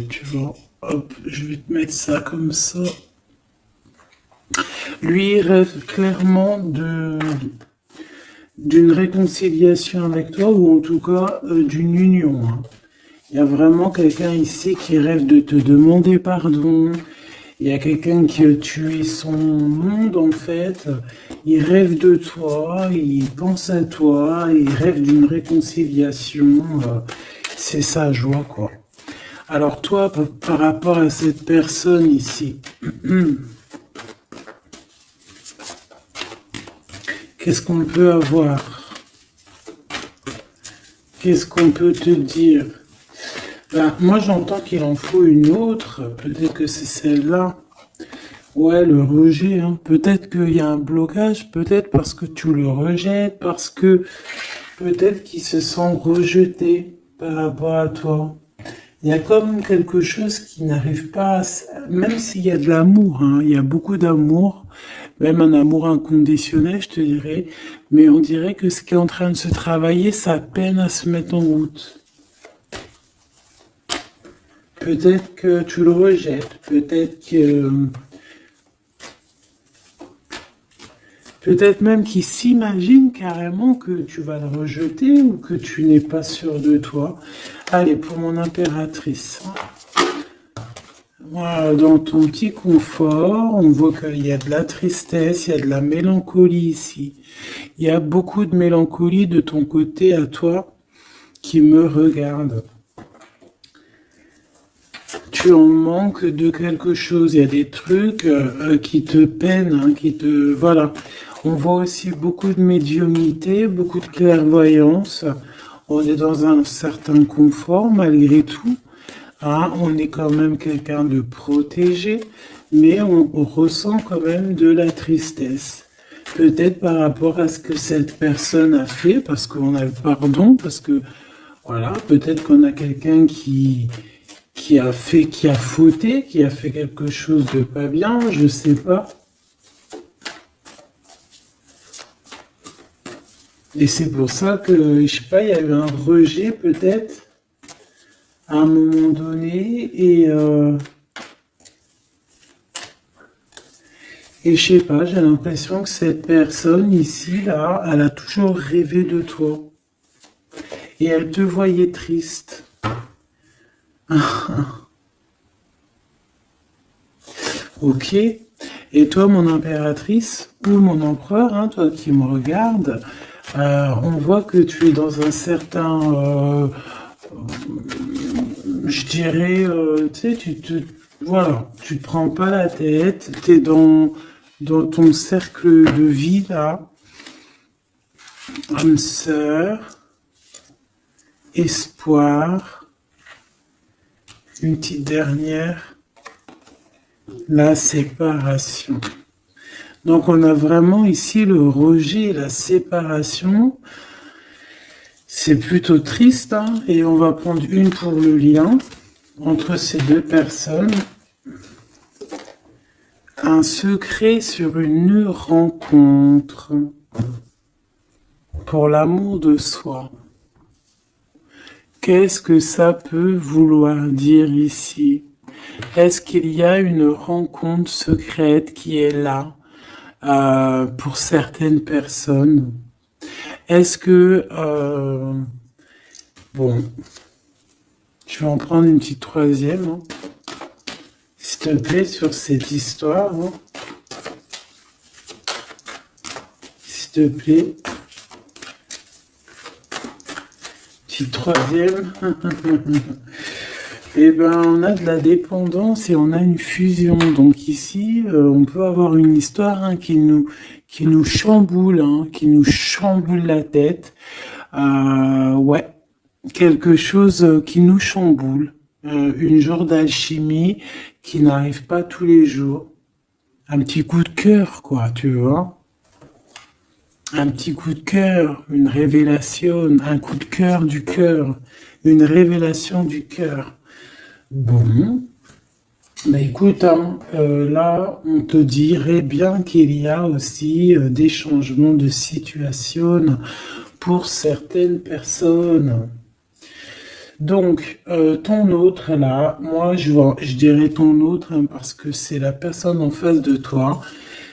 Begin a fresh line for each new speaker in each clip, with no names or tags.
Tu vois, hop, je vais te mettre ça comme ça. Lui, il rêve clairement d'une réconciliation avec toi, ou en tout cas d'une union, hein. Il y a vraiment quelqu'un ici qui rêve de te demander pardon. Il y a quelqu'un qui a tué son monde, en fait. Il rêve de toi, il pense à toi, il rêve d'une réconciliation. C'est sa joie, quoi. Alors toi, par rapport à cette personne ici, qu'est-ce qu'on peut avoir? Qu'est-ce qu'on peut te dire? Ben, moi, j'entends qu'il en faut une autre. Peut-être que c'est celle-là. Ouais, le rejet, hein. Peut-être qu'il y a un blocage, peut-être parce que tu le rejettes, parce que peut-être qu'il se sent rejeté par rapport à toi. Il y a comme quelque chose qui n'arrive pas même s'il y a de l'amour, hein, il y a beaucoup d'amour, même un amour inconditionnel, je te dirais, mais on dirait que ce qui est en train de se travailler, ça peine à se mettre en route. Peut-être que tu le rejettes, peut-être même qu'il s'imagine carrément que tu vas le rejeter ou que tu n'es pas sûr de toi. Allez, pour mon impératrice. Voilà, dans ton petit confort, on voit qu'il y a de la tristesse, il y a de la mélancolie ici. Il y a beaucoup de mélancolie de ton côté à toi qui me regarde. Tu en manques de quelque chose. Il y a des trucs qui te peinent, hein, Voilà. On voit aussi beaucoup de médiumnité, beaucoup de clairvoyance. On est dans un certain confort malgré tout. Hein, on est quand même quelqu'un de protégé, mais on ressent quand même de la tristesse. Peut-être par rapport à ce que cette personne a fait, parce qu'on a le pardon, parce que voilà, peut-être qu'on a quelqu'un qui a fauté, qui a fait quelque chose de pas bien, je sais pas. Et c'est pour ça que, je sais pas, il y a eu un rejet peut-être à un moment donné, et je sais pas, j'ai l'impression que cette personne ici, là, elle a toujours rêvé de toi. Et elle te voyait triste. Ok. Et toi, mon impératrice, ou mon empereur, hein, toi qui me regardes, on voit que tu es dans un certain, je dirais, tu sais, voilà, tu te prends pas la tête, tu es dans ton cercle de vie, là, âme sœur, espoir, une petite dernière, la séparation. Donc on a vraiment ici le rejet et la séparation. C'est plutôt triste, hein, et on va prendre une pour le lien entre ces deux personnes. Un secret sur une rencontre pour l'amour de soi. Qu'est-ce que ça peut vouloir dire ici? Est-ce qu'il y a une rencontre secrète qui est là pour certaines personnes? Est-ce que... bon, je vais en prendre une petite troisième, hein, s'il te plaît, sur cette histoire. Hein. S'il te plaît. Petite troisième. Eh ben, on a de la dépendance et on a une fusion. Donc ici, on peut avoir une histoire, hein, qui nous chamboule, hein, qui nous chamboule la tête. Ouais, quelque chose qui nous chamboule. Une genre d'alchimie qui n'arrive pas tous les jours. Un petit coup de cœur, quoi, tu vois. Un petit coup de cœur, une révélation, un coup de cœur du cœur, une révélation du cœur. Bon, bah écoute, hein, là, on te dirait bien qu'il y a aussi des changements de situation pour certaines personnes. Donc, ton autre là, moi je dirais ton autre hein, parce que c'est la personne en face de toi.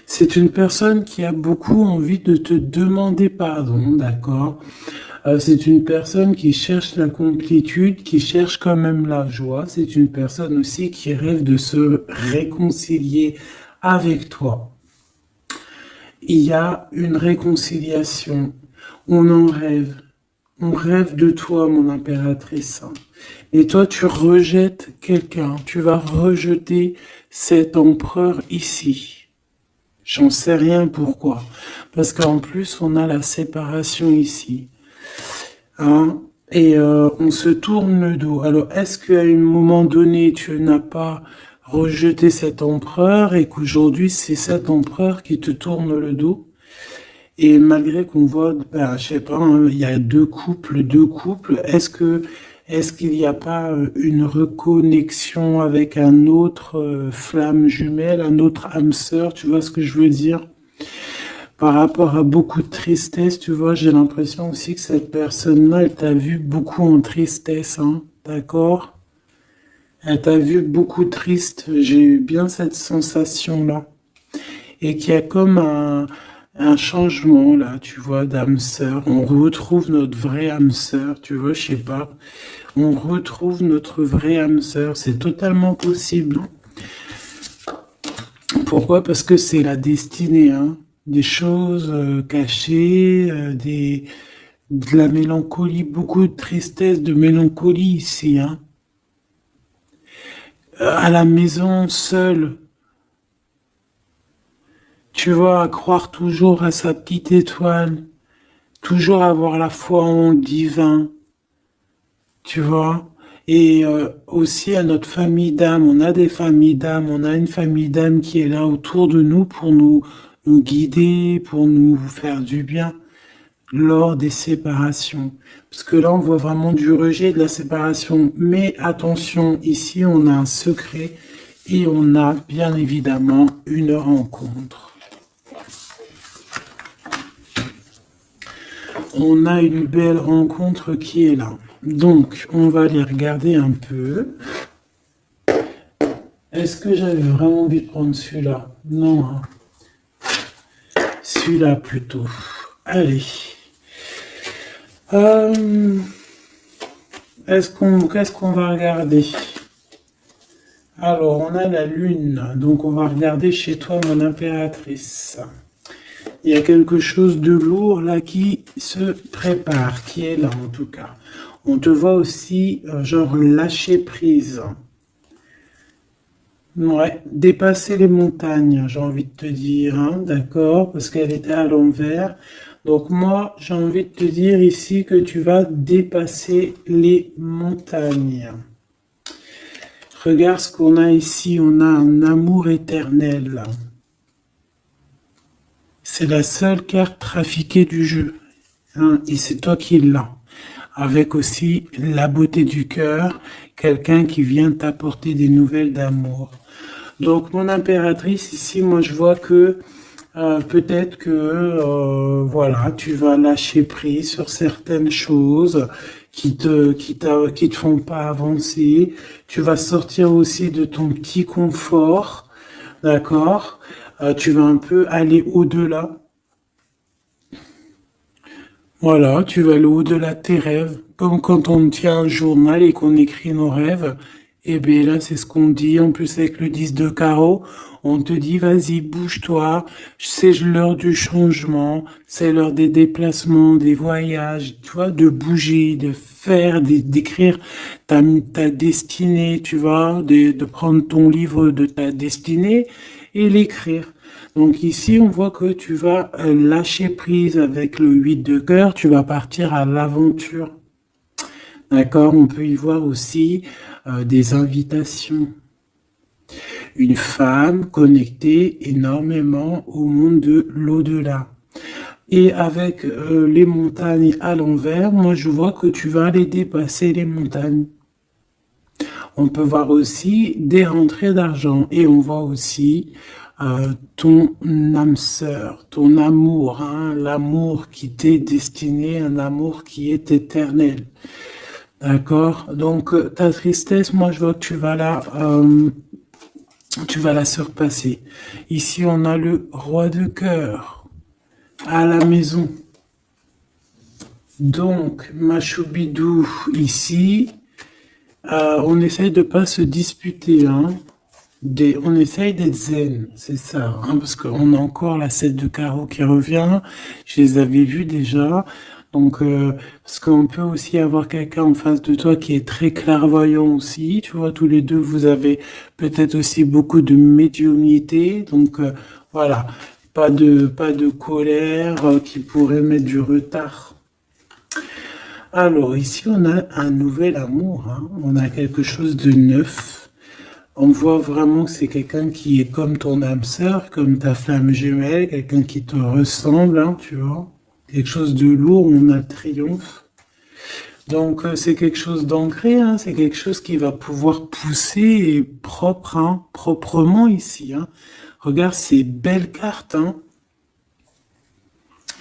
C'est une personne qui a beaucoup envie de te demander pardon, d'accord? C'est une personne qui cherche la complétude, qui cherche quand même la joie. C'est une personne aussi qui rêve de se réconcilier avec toi. Il y a une réconciliation. On en rêve. On rêve de toi, mon impératrice. Et toi, tu rejettes quelqu'un. Tu vas rejeter cet empereur ici. J'en sais rien pourquoi. Parce qu'en plus, on a la séparation ici. Hein? Et on se tourne le dos. Alors, est-ce qu'à un moment donné, tu n'as pas rejeté cet empereur et qu'aujourd'hui, c'est cet empereur qui te tourne le dos? Et malgré qu'on voit, ben, je sais pas, hein, il y a deux couples, est-ce qu'il n'y a pas une reconnexion avec un autre flamme jumelle, un autre âme sœur, tu vois ce que je veux dire? Par rapport à beaucoup de tristesse, tu vois, j'ai l'impression aussi que cette personne-là, elle t'a vu beaucoup en tristesse, hein, d'accord? Elle t'a vu beaucoup triste, j'ai eu bien cette sensation-là. Et qu'il y a comme un changement, là, tu vois, d'âme sœur. On retrouve notre vraie âme sœur, tu vois, je sais pas. On retrouve notre vraie âme sœur, c'est totalement possible. Pourquoi? Parce que c'est la destinée, hein. Des choses cachées, de la mélancolie, beaucoup de tristesse, de mélancolie ici, hein. À la maison, seule, tu vois, à croire toujours à sa petite étoile, toujours avoir la foi en le divin, tu vois. Et aussi à notre famille d'âme, on a des familles d'âme, on a une famille d'âme qui est là autour de nous pour nous guider, pour nous faire du bien lors des séparations. Parce que là, on voit vraiment du rejet de la séparation. Mais attention, ici, on a un secret et on a bien évidemment une rencontre. On a une belle rencontre qui est là. Donc, on va aller regarder un peu. Est-ce que j'avais vraiment envie de prendre celui-là? Non, hein. Celui-là plutôt. Allez. Qu'est-ce qu'on va regarder? Alors, on a la lune. Donc, on va regarder chez toi, mon impératrice. Il y a quelque chose de lourd là qui se prépare, qui est là en tout cas. On te voit aussi, genre, lâcher prise. Ouais, dépasser les montagnes, j'ai envie de te dire, hein, d'accord, parce qu'elle était à l'envers. Donc moi, j'ai envie de te dire ici que tu vas dépasser les montagnes. Regarde ce qu'on a ici, on a un amour éternel. C'est la seule carte trafiquée du jeu, hein, et c'est toi qui l'as. Avec aussi la beauté du cœur, quelqu'un qui vient t'apporter des nouvelles d'amour. Donc mon impératrice ici, moi je vois que peut-être que voilà, tu vas lâcher prise sur certaines choses qui te font pas avancer. Tu vas sortir aussi de ton petit confort, d'accord? Tu vas un peu aller au-delà. Voilà, tu vas aller au-delà de tes rêves. Comme quand on tient un journal et qu'on écrit nos rêves. Et bien là, c'est ce qu'on dit. En plus, avec le 10 de carreau, on te dit, vas-y, bouge-toi. C'est l'heure du changement. C'est l'heure des déplacements, des voyages. Tu vois, de bouger, de faire, d'écrire ta destinée, tu vois, de prendre ton livre de ta destinée et l'écrire. Donc ici, on voit que tu vas lâcher prise avec le 8 de cœur, tu vas partir à l'aventure. D'accord? On peut y voir aussi des invitations. Une femme connectée énormément au monde de l'au-delà. Et avec les montagnes à l'envers, moi je vois que tu vas aller dépasser les montagnes. On peut voir aussi des rentrées d'argent et on voit aussi ton âme sœur, ton amour, hein, l'amour qui t'est destiné, un amour qui est éternel. D'accord? Donc, ta tristesse, moi, je vois que tu vas la surpasser. Ici, on a le roi de cœur à la maison. Donc, Machoubidou, ici, on essaye de pas se disputer, hein. On essaye d'être zen, c'est ça, hein, parce qu'on a encore la 7 de carreau qui revient. Je les avais vus déjà. Donc, parce qu'on peut aussi avoir quelqu'un en face de toi qui est très clairvoyant aussi. Tu vois, tous les deux, vous avez peut-être aussi beaucoup de médiumnité. Donc, voilà, pas de colère qui pourrait mettre du retard. Alors, ici, on a un nouvel amour, hein. On a quelque chose de neuf. On voit vraiment que c'est quelqu'un qui est comme ton âme sœur, comme ta flamme jumelle, quelqu'un qui te ressemble, hein, tu vois. Quelque chose de lourd, on a le triomphe. Donc, c'est quelque chose d'ancré, hein, c'est quelque chose qui va pouvoir pousser et propre, hein, proprement ici, hein. Regarde ces belles cartes, hein.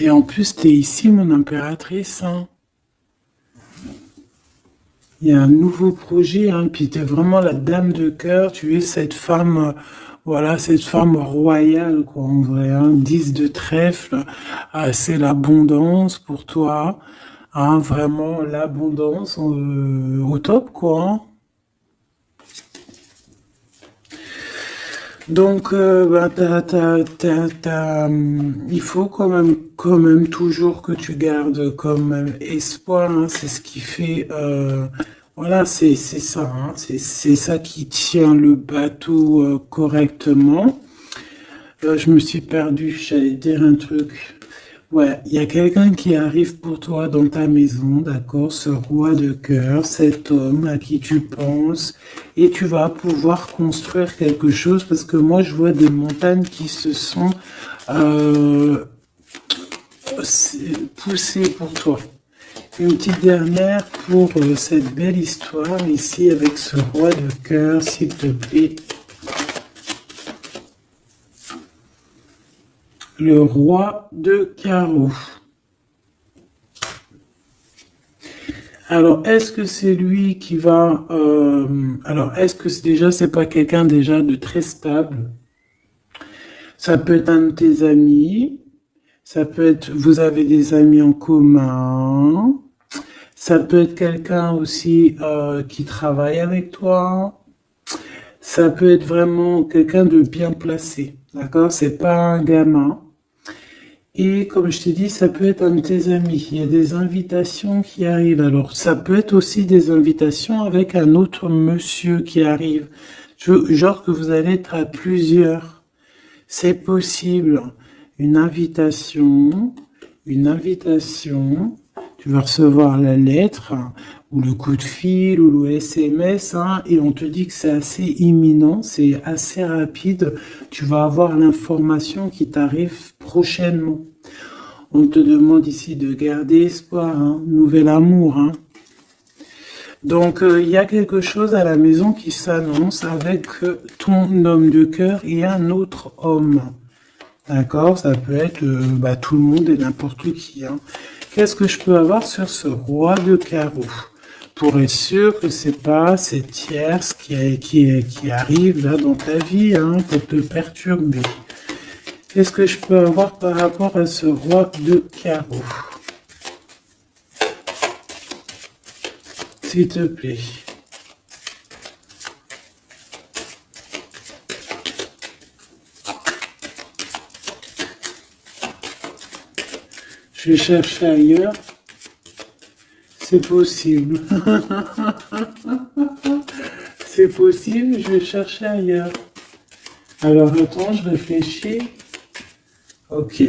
Et en plus, t'es ici, mon impératrice, hein. Il y a un nouveau projet, hein, puis tu es vraiment la dame de cœur, tu es cette femme, voilà, cette femme royale, quoi, en vrai, hein, 10 de trèfle, c'est l'abondance pour toi, hein, vraiment l'abondance au top, quoi, hein. Donc, bah, il faut quand même toujours que tu gardes comme même espoir, hein, c'est ce qui fait, voilà, c'est ça, hein, c'est ça qui tient le bateau correctement. Je me suis perdu, j'allais dire un truc. Ouais, il y a quelqu'un qui arrive pour toi dans ta maison, d'accord? Ce roi de cœur, cet homme à qui tu penses, et tu vas pouvoir construire quelque chose parce que moi je vois des montagnes qui se sont euh, poussées pour toi. Une petite dernière pour cette belle histoire ici avec ce roi de cœur, s'il te plaît. Le roi de carreau. Alors, est-ce que c'est lui qui va... alors, est-ce que déjà, c'est pas quelqu'un déjà de très stable? Ça peut être un de tes amis. Ça peut être... Vous avez des amis en commun. Ça peut être quelqu'un aussi qui travaille avec toi. Ça peut être vraiment quelqu'un de bien placé. D'accord? C'est pas un gamin. Et comme je t'ai dit, ça peut être un de tes amis. Il y a des invitations qui arrivent. Alors, ça peut être aussi des invitations avec un autre monsieur qui arrive. Genre que vous allez être à plusieurs. C'est possible. Une invitation, une invitation. Tu vas recevoir la lettre, hein, ou le coup de fil, ou le SMS, hein, et on te dit que c'est assez imminent, c'est assez rapide. Tu vas avoir l'information qui t'arrive prochainement. On te demande ici de garder espoir, hein, nouvel amour, hein. Donc, il y a quelque chose à la maison qui s'annonce avec ton homme de cœur et un autre homme. D'accord? Ça peut être bah, tout le monde et n'importe qui, hein. Qu'est-ce que je peux avoir sur ce roi de carreau? Pour être sûr que c'est pas cette tierce qui arrive là dans ta vie, hein, pour te perturber. Qu'est-ce que je peux avoir par rapport à ce roi de carreau? S'il te plaît. Je vais chercher ailleurs. C'est possible. C'est possible, je vais chercher ailleurs. Alors attends, je réfléchis. Ok.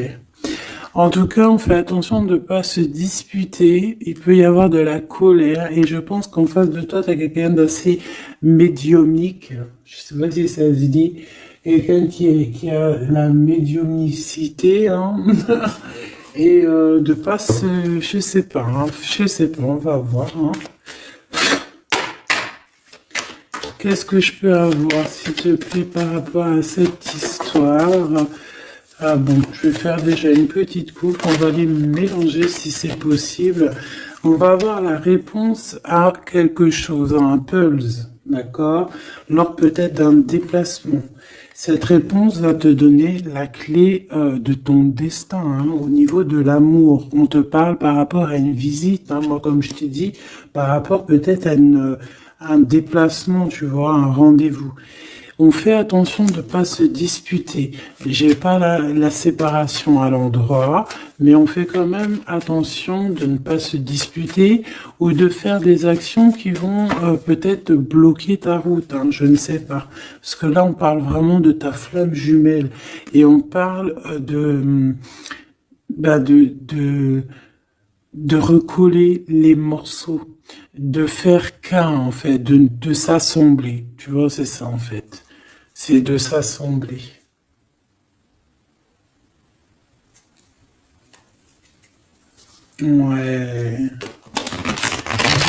En tout cas, on fait attention de ne pas se disputer. Il peut y avoir de la colère. Et je pense qu'en face de toi, tu as quelqu'un d'assez médiumnique. Je sais pas si ça se dit. Quelqu'un qui a la médiumnicité, hein. Et de pas se... Je sais pas, hein. Je sais pas, on va voir, hein. Qu'est-ce que je peux avoir, s'il te plaît, par rapport à cette histoire? Ah bon, je vais faire déjà une petite coupe. On va les mélanger si c'est possible. On va avoir la réponse à quelque chose, à un puzzle, d'accord? Lors peut-être d'un déplacement. Cette réponse va te donner la clé de ton destin, hein, au niveau de l'amour. On te parle par rapport à une visite, hein, moi comme je t'ai dit, par rapport peut-être à un déplacement, tu vois, un rendez-vous. On fait attention de ne pas se disputer. J'ai pas la séparation à l'endroit, mais on fait quand même attention de ne pas se disputer ou de faire des actions qui vont peut-être bloquer ta route, hein, je ne sais pas. Parce que là, on parle vraiment de ta flamme jumelle et on parle bah, de recoller les morceaux, de faire qu'un en fait, de s'assembler. Tu vois, c'est ça en fait. C'est de s'assembler. Ouais.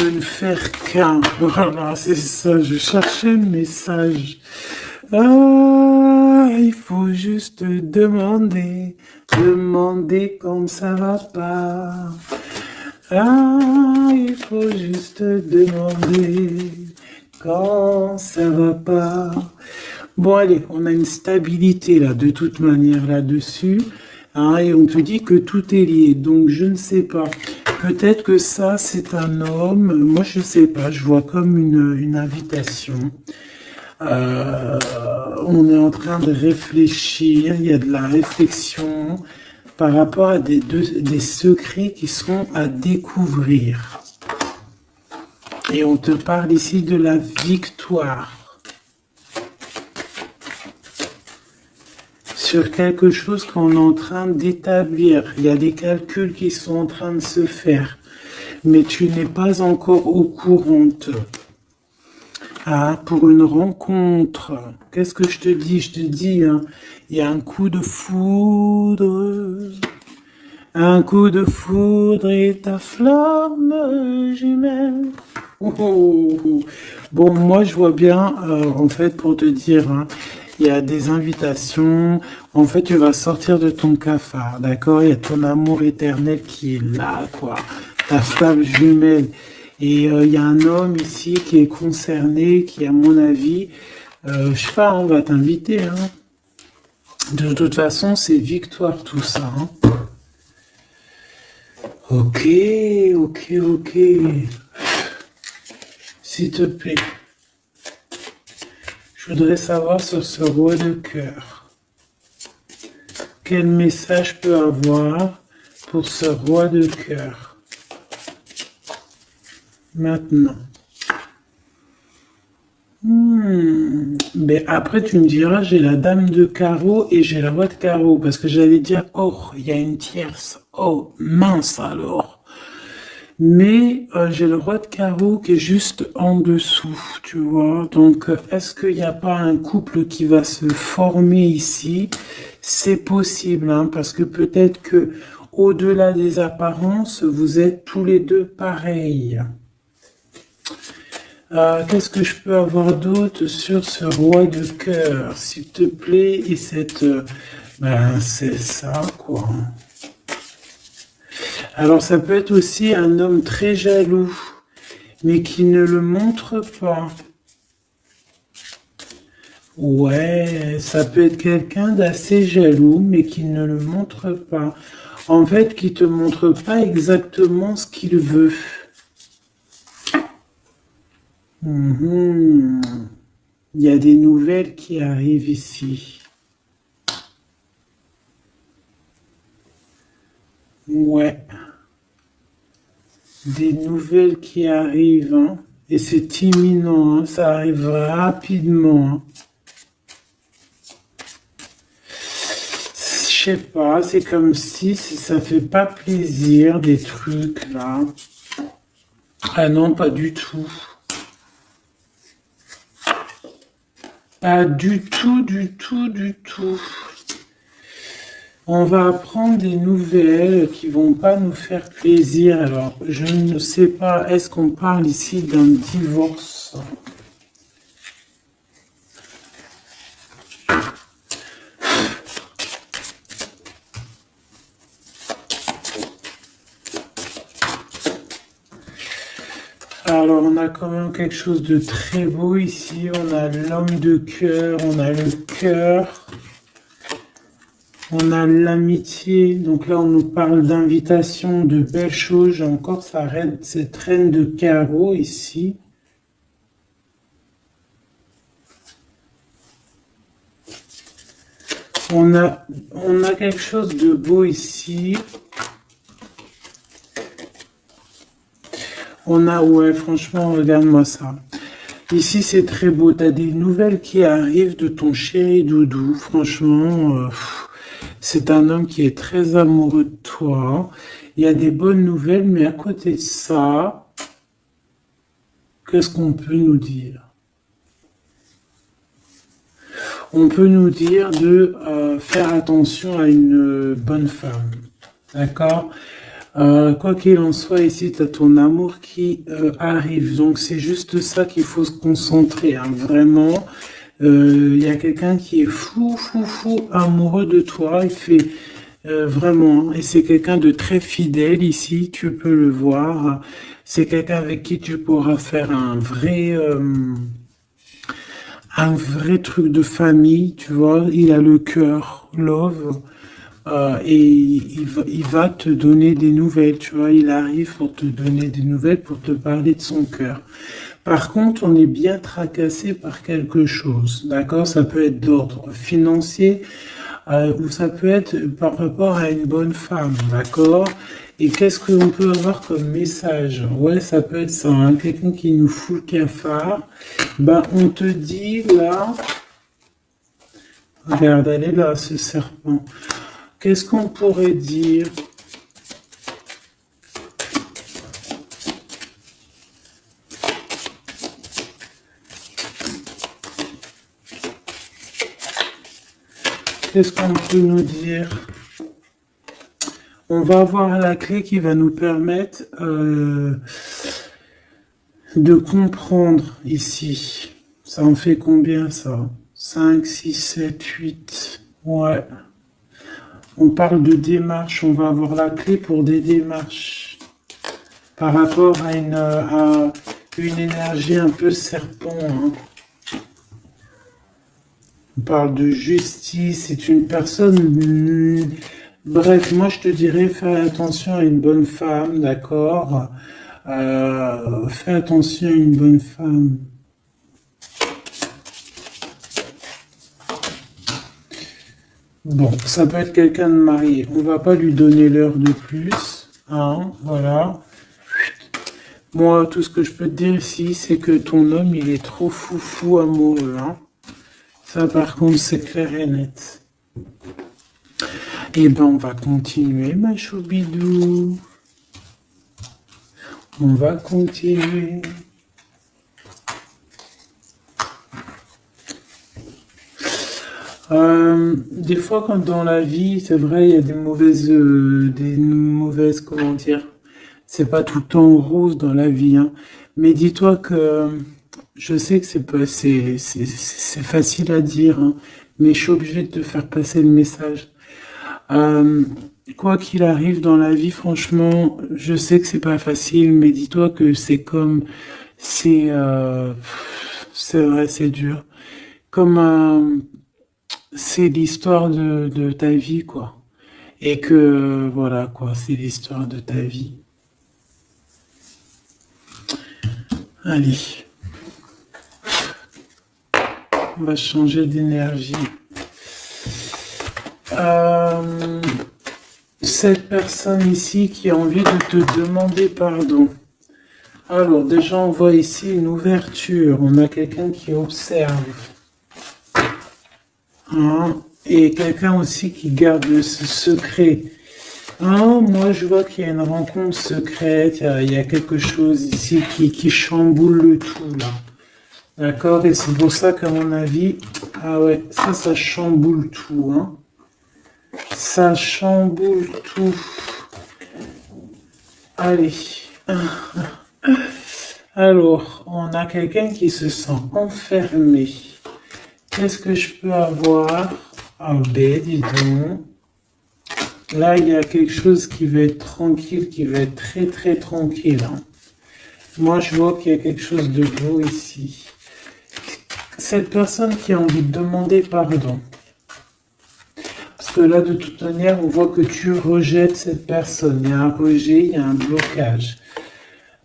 De ne faire qu'un. Voilà, c'est ça. Je cherchais le message. Ah, il faut juste demander. Demander quand ça va pas. Ah, il faut juste demander quand ça va pas. Bon, allez, on a une stabilité là, de toute manière là-dessus. Hein, et on te dit que tout est lié. Donc, je ne sais pas. Peut-être que ça, c'est un homme. Moi, je sais pas. Je vois comme une invitation. Euh, on est en train de réfléchir. Il y a de la réflexion par rapport à des secrets qui sont à découvrir. Et on te parle ici de la victoire sur quelque chose qu'on est en train d'établir. Il y a des calculs qui sont en train de se faire, mais tu n'es pas encore au courant. Ah, pour une rencontre, qu'est-ce que je te dis? Je te dis, hein, il y a un coup de foudre. Un coup de foudre et ta flamme jumelle. Oh, oh, oh. Bon, moi je vois bien, en fait, pour te dire, hein, il y a des invitations. En fait, tu vas sortir de ton cafard, d'accord? Il y a ton amour éternel qui est là, quoi. Ta flamme jumelle. Et il y a un homme ici qui est concerné, qui, à mon avis, je sais pas, on va t'inviter, hein. De toute façon, c'est victoire tout ça, hein. Ok, ok, ok. S'il te plaît, je voudrais savoir sur ce roi de cœur, quel message peut avoir pour ce roi de cœur maintenant. Mais après, tu me diras, j'ai la dame de carreau et j'ai le roi de carreau, parce que j'allais dire, oh, il y a une tierce. Oh, mince alors. Mais j'ai le roi de carreau qui est juste en dessous, tu vois. Donc, est-ce qu'il n'y a pas un couple qui va se former ici? C'est possible, hein, parce que peut-être que au-delà des apparences, vous êtes tous les deux pareils. Qu'est-ce que je peux avoir d'autre sur ce roi de cœur, s'il te plaît? Et cette... ben, c'est ça, quoi. Alors, ça peut être aussi un homme très jaloux, mais qui ne le montre pas. Ouais, ça peut être quelqu'un d'assez jaloux, mais qui ne le montre pas. En fait, qui te montre pas exactement ce qu'il veut. Mhm. Il y a des nouvelles qui arrivent ici. Ouais, des nouvelles qui arrivent, hein. Et c'est imminent, hein. Ça arrive rapidement, hein. Je sais pas, c'est comme si ça fait pas plaisir des trucs là. Ah non, pas du tout. Pas du tout, du tout, du tout. On va apprendre des nouvelles qui vont pas nous faire plaisir. Alors, je ne sais pas, est-ce qu'on parle ici d'un divorce? Alors, on a quand même quelque chose de très beau ici. On a l'homme de cœur, on a le cœur, on a l'amitié. Donc là, on nous parle d'invitation, de belles choses. J'ai encore cette reine de carreau ici. On a quelque chose de beau ici. Ouais, franchement, regarde-moi ça. Ici, c'est très beau. Tu as des nouvelles qui arrivent de ton chéri doudou. Franchement, c'est un homme qui est très amoureux de toi. Il y a des bonnes nouvelles, mais à côté de ça, qu'est-ce qu'on peut nous dire? On peut nous dire de faire attention à une bonne femme. D'accord? Quoi qu'il en soit, ici, tu as ton amour qui arrive. Donc, c'est juste ça qu'il faut se concentrer. Hein. Vraiment, il y a quelqu'un qui est fou amoureux de toi. Il fait vraiment. Et c'est quelqu'un de très fidèle ici. Tu peux le voir. C'est quelqu'un avec qui tu pourras faire un vrai truc de famille. Tu vois, il a le cœur, love. Et il va te donner des nouvelles, tu vois, il arrive pour te donner des nouvelles, pour te parler de son cœur. Par contre, on est bien tracassé par quelque chose, d'accord? Ça peut être d'ordre financier, ou ça peut être par rapport à une bonne femme, d'accord? Et qu'est-ce qu'on peut avoir comme message? Ouais, ça peut être ça, hein, quelqu'un qui nous fout le cafard. Ben, on te dit là, regarde, elle est là, ce serpent. Qu'est-ce qu'on pourrait dire? Qu'est-ce qu'on peut nous dire? On va avoir la clé qui va nous permettre de comprendre ici. Ça en fait combien ça? 5, 6, 7, 8. Ouais. On parle de démarche, on va avoir la clé pour des démarches par rapport à une énergie un peu serpent. Hein. On parle de justice, c'est une personne... Bref, moi je te dirais, fais attention à une bonne femme, d'accord? Fais attention à une bonne femme. Bon, ça peut être quelqu'un de marié. On va pas lui donner l'heure de plus. Hein, voilà. Moi, tout ce que je peux te dire ici, c'est que ton homme, il est trop fou amoureux. Hein. Ça, par contre, c'est clair et net. Eh ben, on va continuer, ma choubidou. On va continuer. Des fois, quand dans la vie, c'est vrai, il y a des mauvaises, comment dire, c'est pas tout le temps rose dans la vie, hein. Mais dis-toi que je sais que c'est facile à dire, hein, mais je suis obligé de te faire passer le message. Euh, Quoi qu'il arrive dans la vie, franchement, je sais que c'est pas facile, mais dis-toi que c'est, euh, c'est vrai, c'est dur. Comme c'est l'histoire de ta vie, quoi. Et que, voilà, quoi, c'est l'histoire de ta vie. Allez, on va changer d'énergie. Cette personne ici qui a envie de te demander pardon. Alors, déjà, on voit ici une ouverture. On a quelqu'un qui observe. Hein, et quelqu'un aussi qui garde ce secret. Hein, moi, je vois qu'il y a une rencontre secrète. Il y a quelque chose ici qui chamboule le tout, là. D'accord? Et c'est pour ça qu'à mon avis, ah ouais, ça chamboule tout, hein. Ça chamboule tout. Allez. Alors, on a quelqu'un qui se sent enfermé. Qu'est-ce que je peux avoir? Ah ben, dis donc. Là, il y a quelque chose qui va être tranquille, qui va être très très tranquille. Hein. Moi, je vois qu'il y a quelque chose de beau ici. Cette personne qui a envie de demander pardon. Parce que là, de toute manière, on voit que tu rejettes cette personne. Il y a un rejet, il y a un blocage.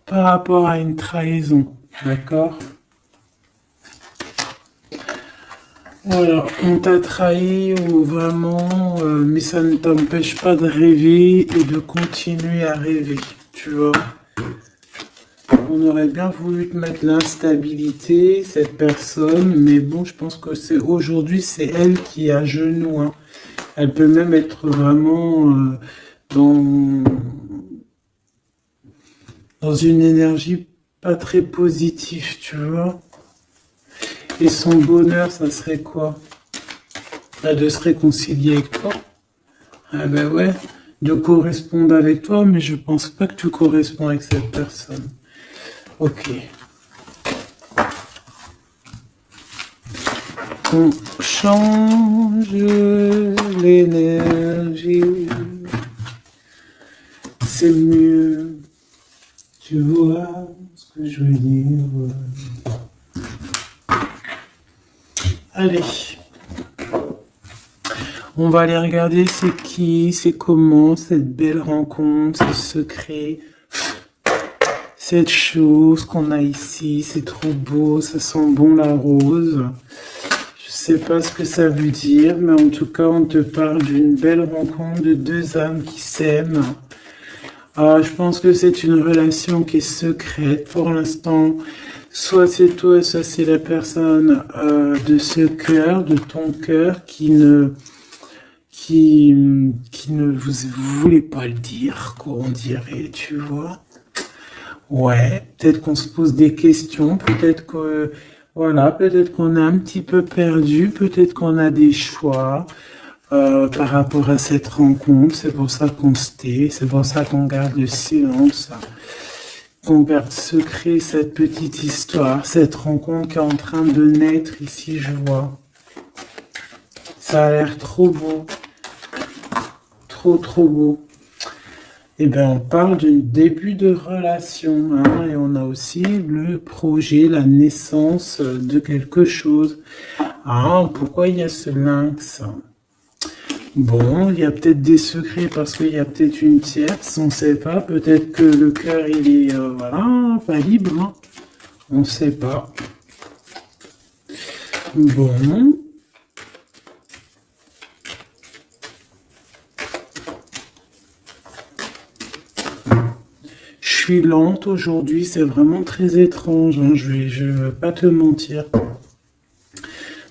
Par rapport à une trahison. D'accord? Voilà, on t'a trahi ou vraiment, mais ça ne t'empêche pas de rêver et de continuer à rêver. Tu vois? On aurait bien voulu te mettre l'instabilité, cette personne, mais bon, je pense que c'est aujourd'hui, c'est elle qui est à genoux, hein. Elle peut même être vraiment dans, dans une énergie pas très positive, tu vois. Et son bonheur, ça serait quoi? Bah, de se réconcilier avec toi. Ah ben ouais, de correspondre avec toi, mais je pense pas que tu corresponds avec cette personne. Ok. On change l'énergie. C'est mieux. Tu vois ce que je veux dire. Allez. On va aller regarder c'est qui, c'est comment, cette belle rencontre, ce secret. Cette chose qu'on a ici, c'est trop beau, ça sent bon la rose. Je sais pas ce que ça veut dire, mais en tout cas, on te parle d'une belle rencontre de deux âmes qui s'aiment. Ah, je pense que c'est une relation qui est secrète pour l'instant. Soit c'est toi, soit c'est la personne de ce cœur, de ton cœur, qui ne vous voulez pas le dire, quoi, on dirait, tu vois. Ouais, peut-être qu'on se pose des questions, peut-être que, voilà, peut-être qu'on est un petit peu perdu, peut-être qu'on a des choix par rapport à cette rencontre. C'est pour ça qu'on se tait, c'est pour ça qu'on garde le silence, qu'on garde secret cette petite histoire, cette rencontre qui est en train de naître ici, je vois. Ça a l'air trop beau, trop beau. Eh bien, on parle d'un début de relation, hein, et on a aussi le projet, la naissance de quelque chose. Ah, pourquoi il y a ce lynx? Bon, il y a peut-être des secrets parce qu'il y a peut-être une tierce, on ne sait pas. Peut-être que le cœur, il est, voilà, pas libre, hein. On ne sait pas. Bon. Je suis lente aujourd'hui, c'est vraiment très étrange, hein, je vais pas te mentir.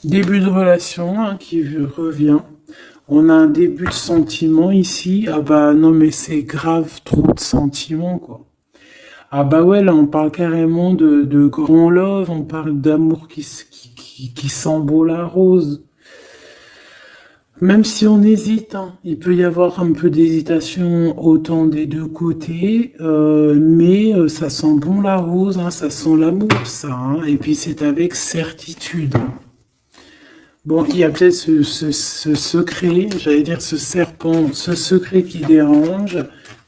Début de relation hein, qui revient. On a un début de sentiment ici. Ah bah non mais c'est grave trop de sentiments quoi. Ah bah ouais là on parle carrément de grand love, on parle d'amour qui sent beau la rose. Même si on hésite, hein, il peut y avoir un peu d'hésitation autant des deux côtés, mais ça sent bon la rose, hein, ça sent l'amour, ça. Hein, et puis c'est avec certitude. Bon, il y a peut-être ce secret, j'allais dire ce serpent, ce secret qui dérange.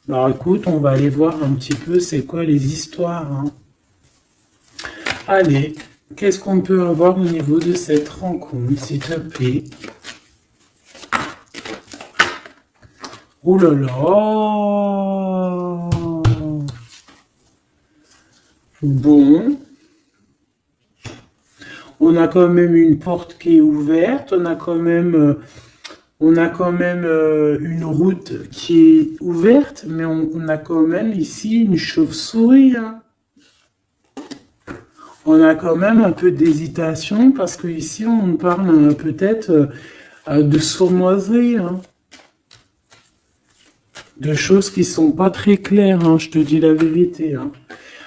Alors écoute, on va aller voir un petit peu c'est quoi les histoires. Hein. Allez, qu'est-ce qu'on peut avoir au niveau de cette rencontre, s'il te plaît? Oh là là! Bon. On a quand même une porte qui est ouverte, on a quand même une route qui est ouverte, mais on a quand même ici une chauve-souris. Hein. On a quand même un peu d'hésitation parce que ici on parle peut-être de sournoiserie. Hein. De choses qui sont pas très claires, hein, je te dis la vérité. Hein.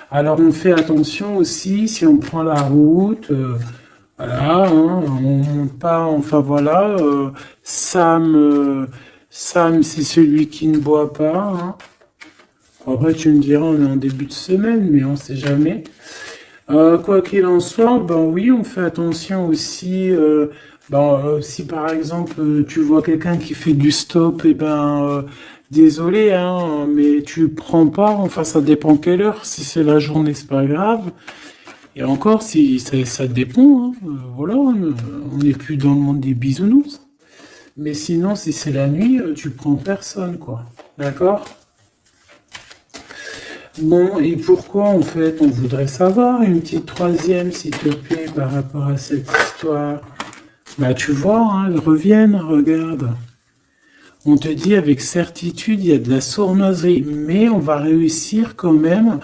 Alors on fait attention aussi si on prend la route, voilà, hein, on monte pas, enfin voilà. Sam, c'est celui qui ne boit pas. Hein. Après tu me diras, on est en début de semaine, mais on sait jamais. Quoi qu'il en soit, ben oui, on fait attention aussi. Si par exemple tu vois quelqu'un qui fait du stop, et ben Désolé, hein, mais tu prends pas, enfin ça dépend quelle heure. Si c'est la journée, c'est pas grave. Et encore, si ça dépend, hein, voilà, on n'est plus dans le monde des bisounours. Mais sinon, si c'est la nuit, tu prends personne, quoi. D'accord? Bon, et pourquoi en fait on voudrait savoir une petite troisième, s'il te plaît, par rapport à cette histoire? Bah tu vois, hein, elles reviennent, regarde. On te dit avec certitude, il y a de la sournoiserie, mais on va réussir quand même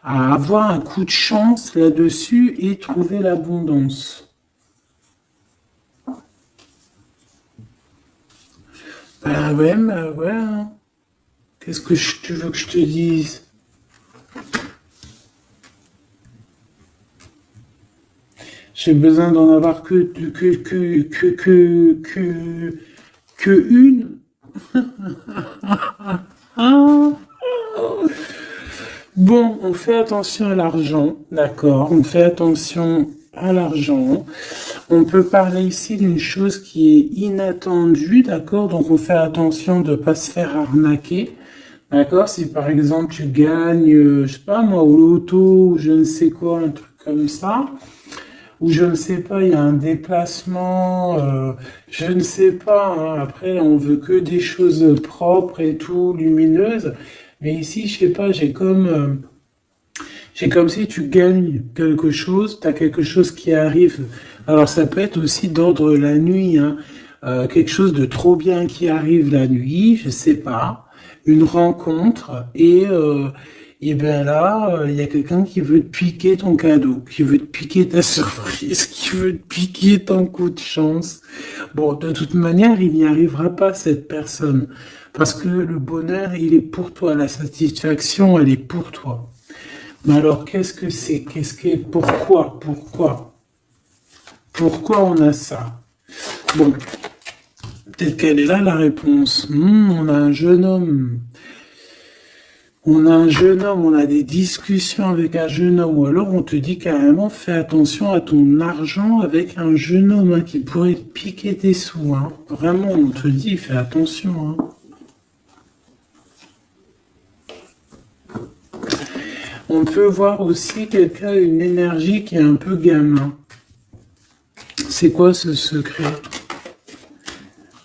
à avoir un coup de chance là-dessus et trouver l'abondance. Bah ouais, hein. Qu'est-ce que tu veux que je te dise? J'ai besoin d'en avoir que une. Ah. Bon, on fait attention à l'argent, d'accord? On fait attention à l'argent. On peut parler ici d'une chose qui est inattendue, d'accord? Donc on fait attention de ne pas se faire arnaquer, d'accord? Si par exemple tu gagnes, je sais pas moi, au loto, ou je ne sais quoi, un truc comme ça, ou je ne sais pas, il y a un déplacement, je ne sais pas, hein. Après on veut que des choses propres et tout, lumineuses. Mais ici, je sais pas, c'est comme si tu gagnes quelque chose, tu as quelque chose qui arrive. Alors ça peut être aussi d'ordre la nuit, hein. Quelque chose de trop bien qui arrive la nuit, je sais pas, une rencontre, et ben là, il y a quelqu'un qui veut te piquer ton cadeau, qui veut te piquer ta surprise, qui veut te piquer ton coup de chance. Bon, de toute manière, il n'y arrivera pas, cette personne, parce que le bonheur, il est pour toi, la satisfaction, elle est pour toi. Mais alors, qu'est-ce que c'est? Pourquoi on a ça? Bon, peut-être qu'elle est là, la réponse. On a un jeune homme. On a un jeune homme, on a des discussions avec un jeune homme, ou alors on te dit carrément, fais attention à ton argent avec un jeune homme, hein, qui pourrait te piquer tes sous, hein. Vraiment, on te dit, fais attention, hein. On peut voir aussi quelqu'un, une énergie qui est un peu gamin. C'est quoi ce secret?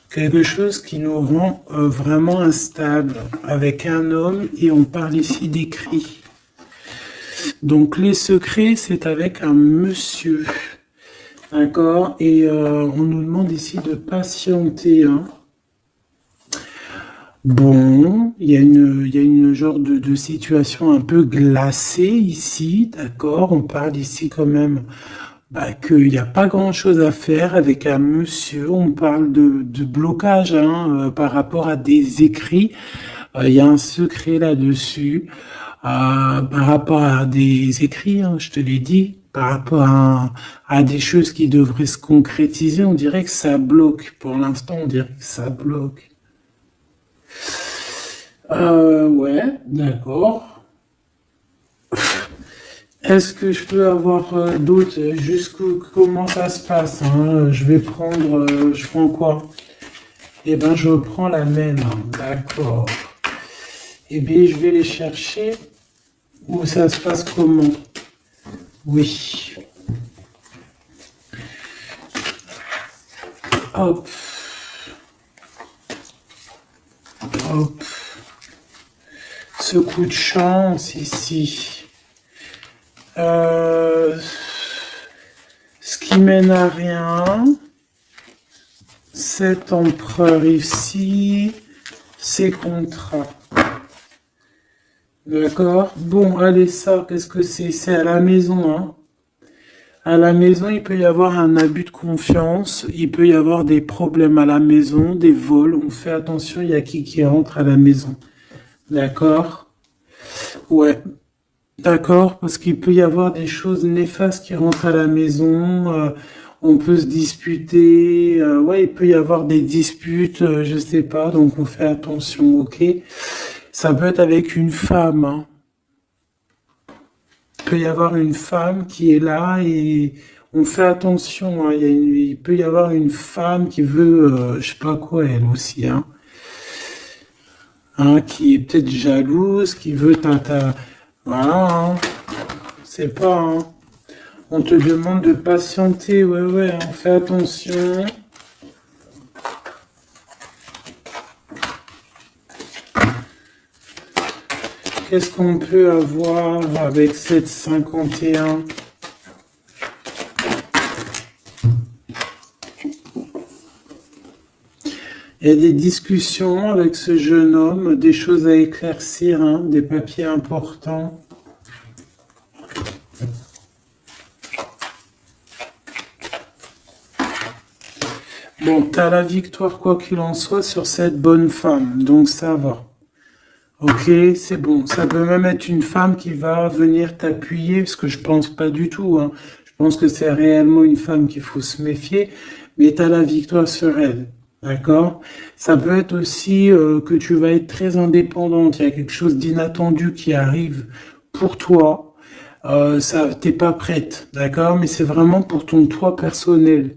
Quelque chose qui nous rend vraiment instable avec un homme, et on parle ici d'écrit. Donc les secrets, c'est avec un monsieur, d'accord? Et on nous demande ici de patienter, hein. Bon, il y a une genre de situation un peu glacée ici, d'accord? On parle ici quand même, bah, qu'il n'y a pas grand-chose à faire avec un monsieur. On parle de blocage, hein, par rapport à des écrits. Il y a un secret là-dessus, par rapport à des écrits, hein, je te l'ai dit, par rapport à des choses qui devraient se concrétiser. On dirait que ça bloque. Pour l'instant, on dirait que ça bloque. Ouais, d'accord. Est-ce que je peux avoir d'autres, jusqu'où, comment ça se passe, hein? Je vais prendre, je prends quoi? Eh ben, je prends la même, hein. D'accord. Eh bien, je vais les chercher. Où ça se passe comment? Oui. Hop, hop. Ce coup de chance ici. Euh, Ce qui mène à rien. Cet empereur ici. Ces contrats. D'accord? Bon, allez, ça, qu'est-ce que c'est? C'est à la maison, hein. À la maison, il peut y avoir un abus de confiance, il peut y avoir des problèmes à la maison, des vols. On fait attention, il y a qui rentre à la maison. D'accord? Ouais, d'accord, parce qu'il peut y avoir des choses néfastes qui rentrent à la maison. On peut se disputer. Ouais, il peut y avoir des disputes, je sais pas, donc on fait attention, ok? Ça peut être avec une femme, hein. Il peut y avoir une femme qui est là, et on fait attention, hein. Il peut y avoir une femme qui veut, je sais pas quoi, elle aussi, hein. hein, qui est peut-être jalouse, qui veut voilà, hein, c'est pas, hein. On te demande de patienter, ouais, ouais, hein, fais attention. Qu'est-ce qu'on peut avoir avec cette 51? Il y a des discussions avec ce jeune homme, des choses à éclaircir, hein, des papiers importants. Bon, t'as la victoire quoi qu'il en soit sur cette bonne femme, donc ça va. Ok, c'est bon. Ça peut même être une femme qui va venir t'appuyer, parce que je pense pas du tout, hein. Je pense que c'est réellement une femme qu'il faut se méfier, mais t'as la victoire sur elle. D'accord? Ça peut être aussi que tu vas être très indépendante. Il y a quelque chose d'inattendu qui arrive pour toi. Ça, t'es pas prête, d'accord? Mais c'est vraiment pour ton toi personnel.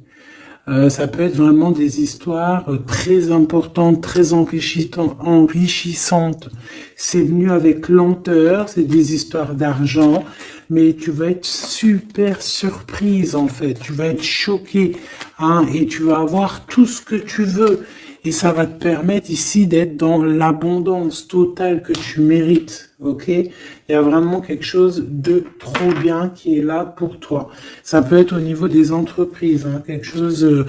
Ça peut être vraiment des histoires très importantes, très enrichissantes. C'est venu avec lenteur, c'est des histoires d'argent, mais tu vas être super surprise en fait. Tu vas être choqué, hein, et tu vas avoir tout ce que tu veux. Et ça va te permettre ici d'être dans l'abondance totale que tu mérites. Ok? Il y a vraiment quelque chose de trop bien qui est là pour toi. Ça peut être au niveau des entreprises, hein, quelque chose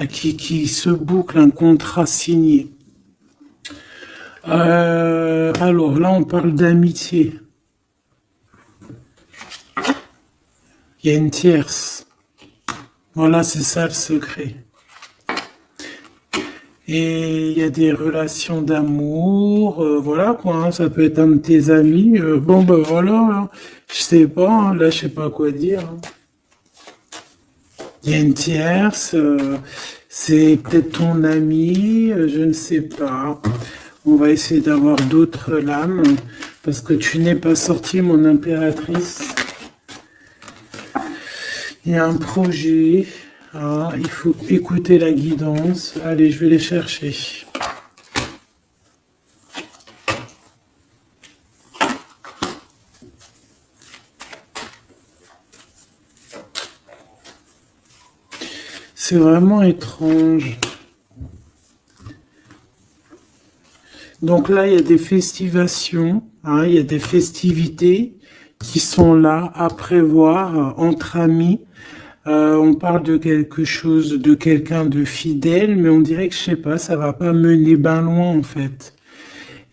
qui se boucle, un contrat signé. Alors là, on parle d'amitié. Il y a une tierce. Voilà, c'est ça le secret. Et il y a des relations d'amour, voilà quoi, hein, ça peut être un de tes amis. Bon ben voilà, hein, je sais pas, hein, là je sais pas quoi dire, hein. Il y a une tierce, c'est peut-être ton ami, je ne sais pas. On va essayer d'avoir d'autres lames, parce que tu n'es pas sortie, mon impératrice. Il y a un projet. Ah, il faut écouter la guidance. Allez, je vais les chercher. C'est vraiment étrange. Donc là, il y a des festivations, hein, il y a des festivités qui sont là à prévoir entre amis. On parle de quelque chose, de quelqu'un de fidèle, mais on dirait que, je sais pas, ça va pas mener ben loin, en fait.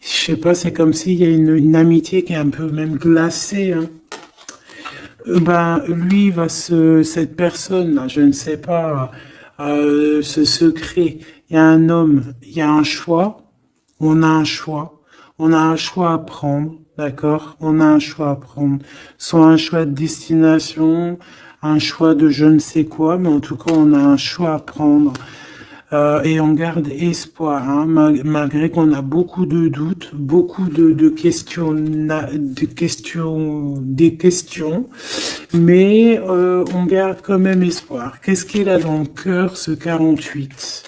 Je sais pas, c'est comme s'il y a une amitié qui est un peu même glacée, hein. Ben, lui, cette personne-là, je ne sais pas, ce secret, il y a un homme, il y a un choix, on a un choix, on a un choix à prendre, d'accord? On a un choix à prendre, soit un choix de destination, un choix de je ne sais quoi, mais en tout cas, on a un choix à prendre. Et on garde espoir, hein, malgré qu'on a beaucoup de doutes, beaucoup de questions, des questions, mais on garde quand même espoir. Qu'est-ce qu'il a dans le cœur, ce 48?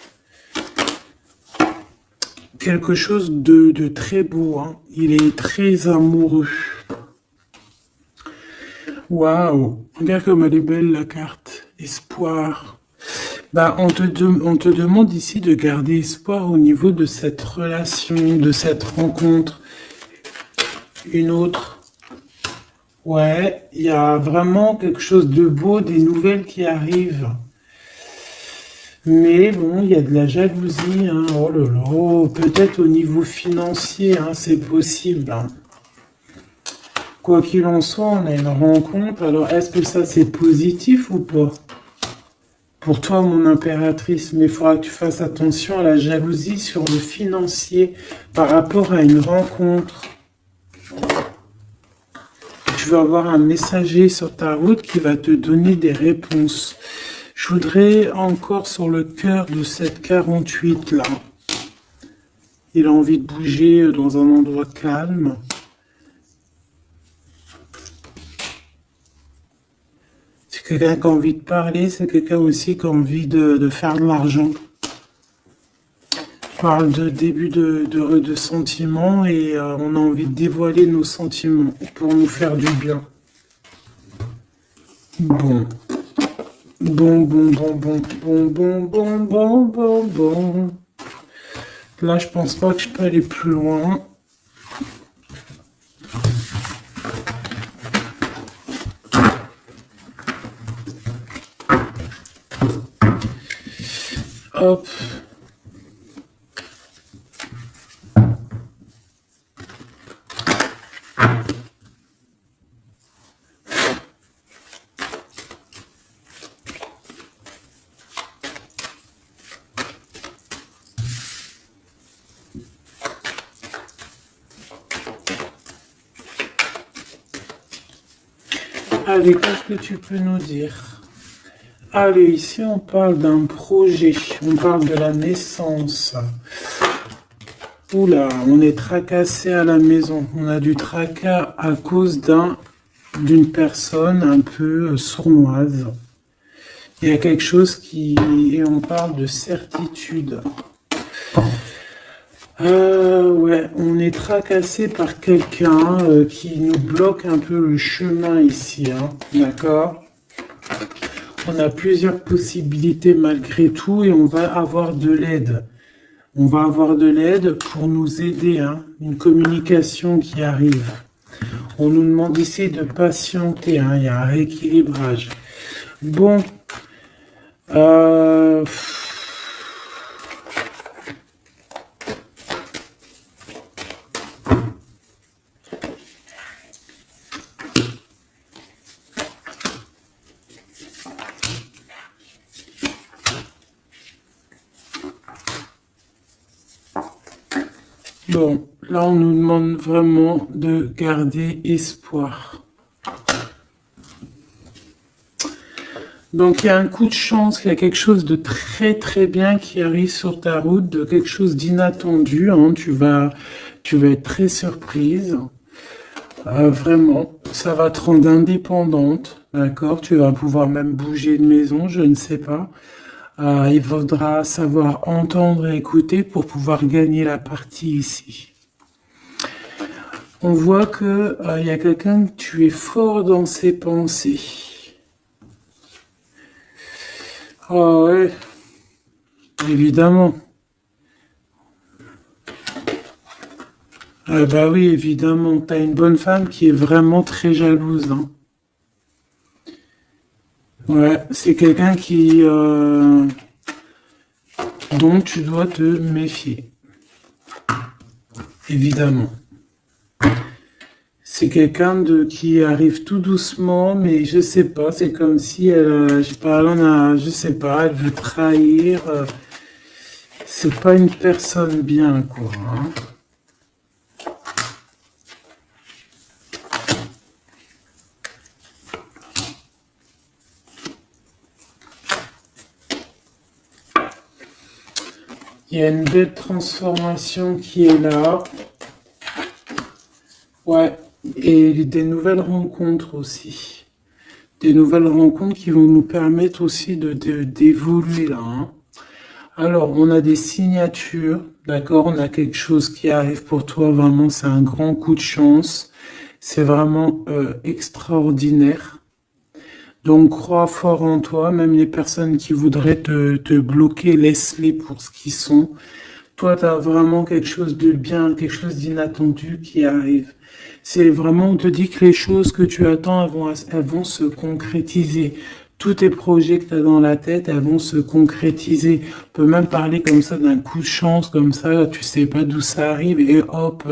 Quelque chose de très beau, hein. Il est très amoureux. Waouh! Regarde comme elle est belle, la carte. Espoir. Bah, on te demande ici de garder espoir au niveau de cette relation, de cette rencontre. Une autre. Ouais, il y a vraiment quelque chose de beau, des nouvelles qui arrivent. Mais bon, il y a de la jalousie, hein. Oh là là, peut-être au niveau financier, hein, c'est possible, hein. Quoi qu'il en soit, on a une rencontre. Alors, est-ce que ça c'est positif ou pas? Pour toi, mon impératrice, mais il faudra que tu fasses attention à la jalousie sur le financier par rapport à une rencontre. Tu vas avoir un messager sur ta route qui va te donner des réponses. Je voudrais encore sur le cœur de cette 48 là. Il a envie de bouger dans un endroit calme. C'est quelqu'un qui a envie de parler, c'est quelqu'un aussi qui a envie de faire de l'argent. parle de début de sentiments et on a envie de dévoiler nos sentiments pour nous faire du bien. Bon. Bon, bon, bon, bon, bon, bon, bon, bon, bon, bon. Là, je pense pas que je peux aller plus loin. Hop. Allez, qu'est-ce que tu peux nous dire? Allez, ici on parle d'un projet, on parle de la naissance. Oula, on est tracassé à la maison. On a du tracas à cause d'une personne un peu sournoise. Il y a quelque chose et on parle de certitude. Ouais, on est tracassé par quelqu'un qui nous bloque un peu le chemin ici, hein, d'accord? On a plusieurs possibilités malgré tout et on va avoir de l'aide. On va avoir de l'aide pour nous aider, hein, une communication qui arrive. On nous demande ici de patienter, hein, il y a un rééquilibrage. Bon, bon, là on nous demande vraiment de garder espoir. Donc il y a un coup de chance, il y a quelque chose de très très bien qui arrive sur ta route, de quelque chose d'inattendu, hein, tu vas être très surprise. Vraiment, ça va te rendre indépendante, d'accord? Tu vas pouvoir même bouger de maison, je ne sais pas. Il faudra savoir entendre et écouter pour pouvoir gagner la partie ici. On voit que il y a quelqu'un que tu es fort dans ses pensées. Ah ouais, évidemment. Ah bah oui, évidemment. T'as une bonne femme qui est vraiment très jalouse, hein. Ouais, c'est quelqu'un dont tu dois te méfier. Évidemment. C'est quelqu'un qui arrive tout doucement, mais je sais pas, c'est comme si je sais pas, je sais pas, elle veut trahir. C'est pas une personne bien, quoi, hein. Il y a une belle transformation qui est là. Ouais, et des nouvelles rencontres aussi. Des nouvelles rencontres qui vont nous permettre aussi d'évoluer là, hein. Alors, on a des signatures, d'accord? On a quelque chose qui arrive pour toi, vraiment, c'est un grand coup de chance. C'est vraiment extraordinaire. Donc, crois fort en toi, même les personnes qui voudraient te bloquer, laisse-les pour ce qu'ils sont. Toi, tu as vraiment quelque chose de bien, quelque chose d'inattendu qui arrive. C'est vraiment, on te dit que les choses que tu attends, elles vont se concrétiser. Tous tes projets que tu as dans la tête, elles vont se concrétiser. On peut même parler comme ça d'un coup de chance, comme ça, tu sais pas d'où ça arrive, et hop,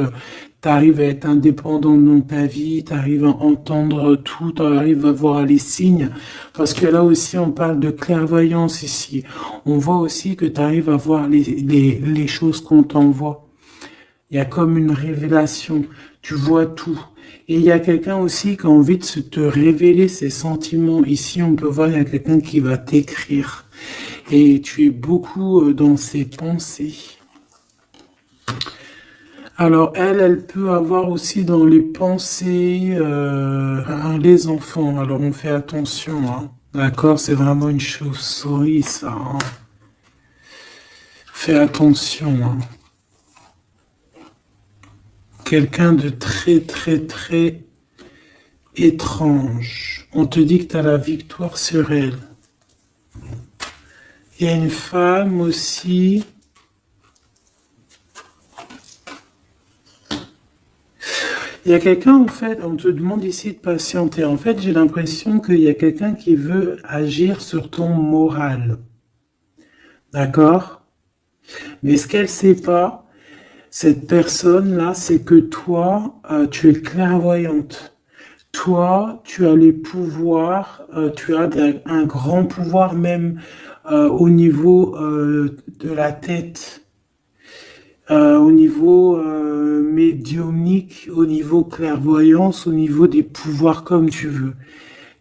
tu arrives à être indépendant dans ta vie, tu arrives à entendre tout, tu arrives à voir les signes. Parce que là aussi, on parle de clairvoyance ici. On voit aussi que tu arrives à voir les choses qu'on t'envoie. Il y a comme une révélation. Tu vois tout. Et il y a quelqu'un aussi qui a envie de te révéler ses sentiments. Ici, on peut voir, il y a quelqu'un qui va t'écrire. Et tu es beaucoup dans ses pensées. Alors, elle peut avoir aussi dans les pensées les enfants. Alors, on fait attention, hein. D'accord, c'est vraiment une chauve-souris, ça, hein. Fais attention, hein. Quelqu'un de très, très, très étrange. On te dit que tu as la victoire sur elle. Il y a une femme aussi. Il y a quelqu'un, en fait, on te demande ici de patienter. En fait, j'ai l'impression qu'il y a quelqu'un qui veut agir sur ton moral. D'accord? Mais ce qu'elle sait pas, cette personne-là, c'est que toi, tu es clairvoyante. Toi, tu as les pouvoirs, tu as un grand pouvoir même au niveau de la tête, au niveau médiumnique, au niveau clairvoyance, au niveau des pouvoirs comme tu veux.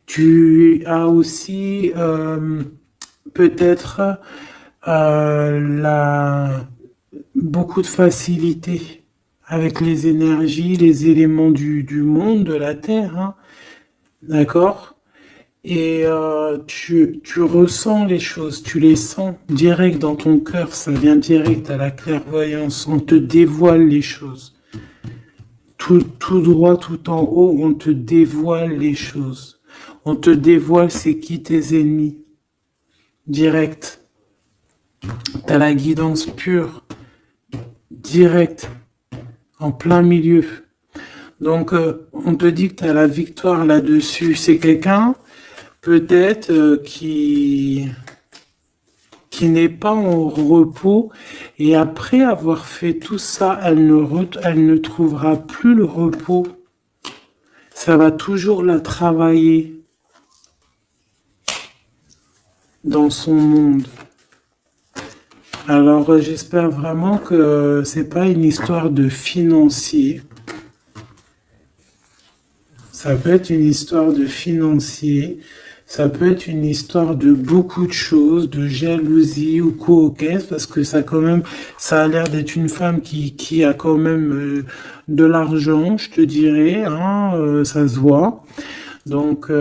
Tu as aussi peut-être beaucoup de facilité avec les énergies, les éléments du monde, de la Terre, hein, d'accord? Et tu ressens les choses, tu les sens direct dans ton cœur, ça vient direct à la clairvoyance, on te dévoile les choses. Tout droit, tout en haut, on te dévoile les choses. On te dévoile c'est qui tes ennemis, direct. T'as la guidance pure, direct, en plein milieu. Donc, on te dit que tu as la victoire là-dessus. C'est quelqu'un, peut-être, qui n'est pas en repos. Et après avoir fait tout ça, elle ne trouvera plus le repos. Ça va toujours la travailler dans son monde. Alors, j'espère vraiment que c'est pas une histoire de financier. Ça peut être une histoire de financier, ça peut être une histoire de beaucoup de choses, de jalousie ou quoi au caisse, parce que ça quand même, ça a l'air d'être une femme qui a quand même de l'argent, je te dirais, hein, ça se voit. Donc,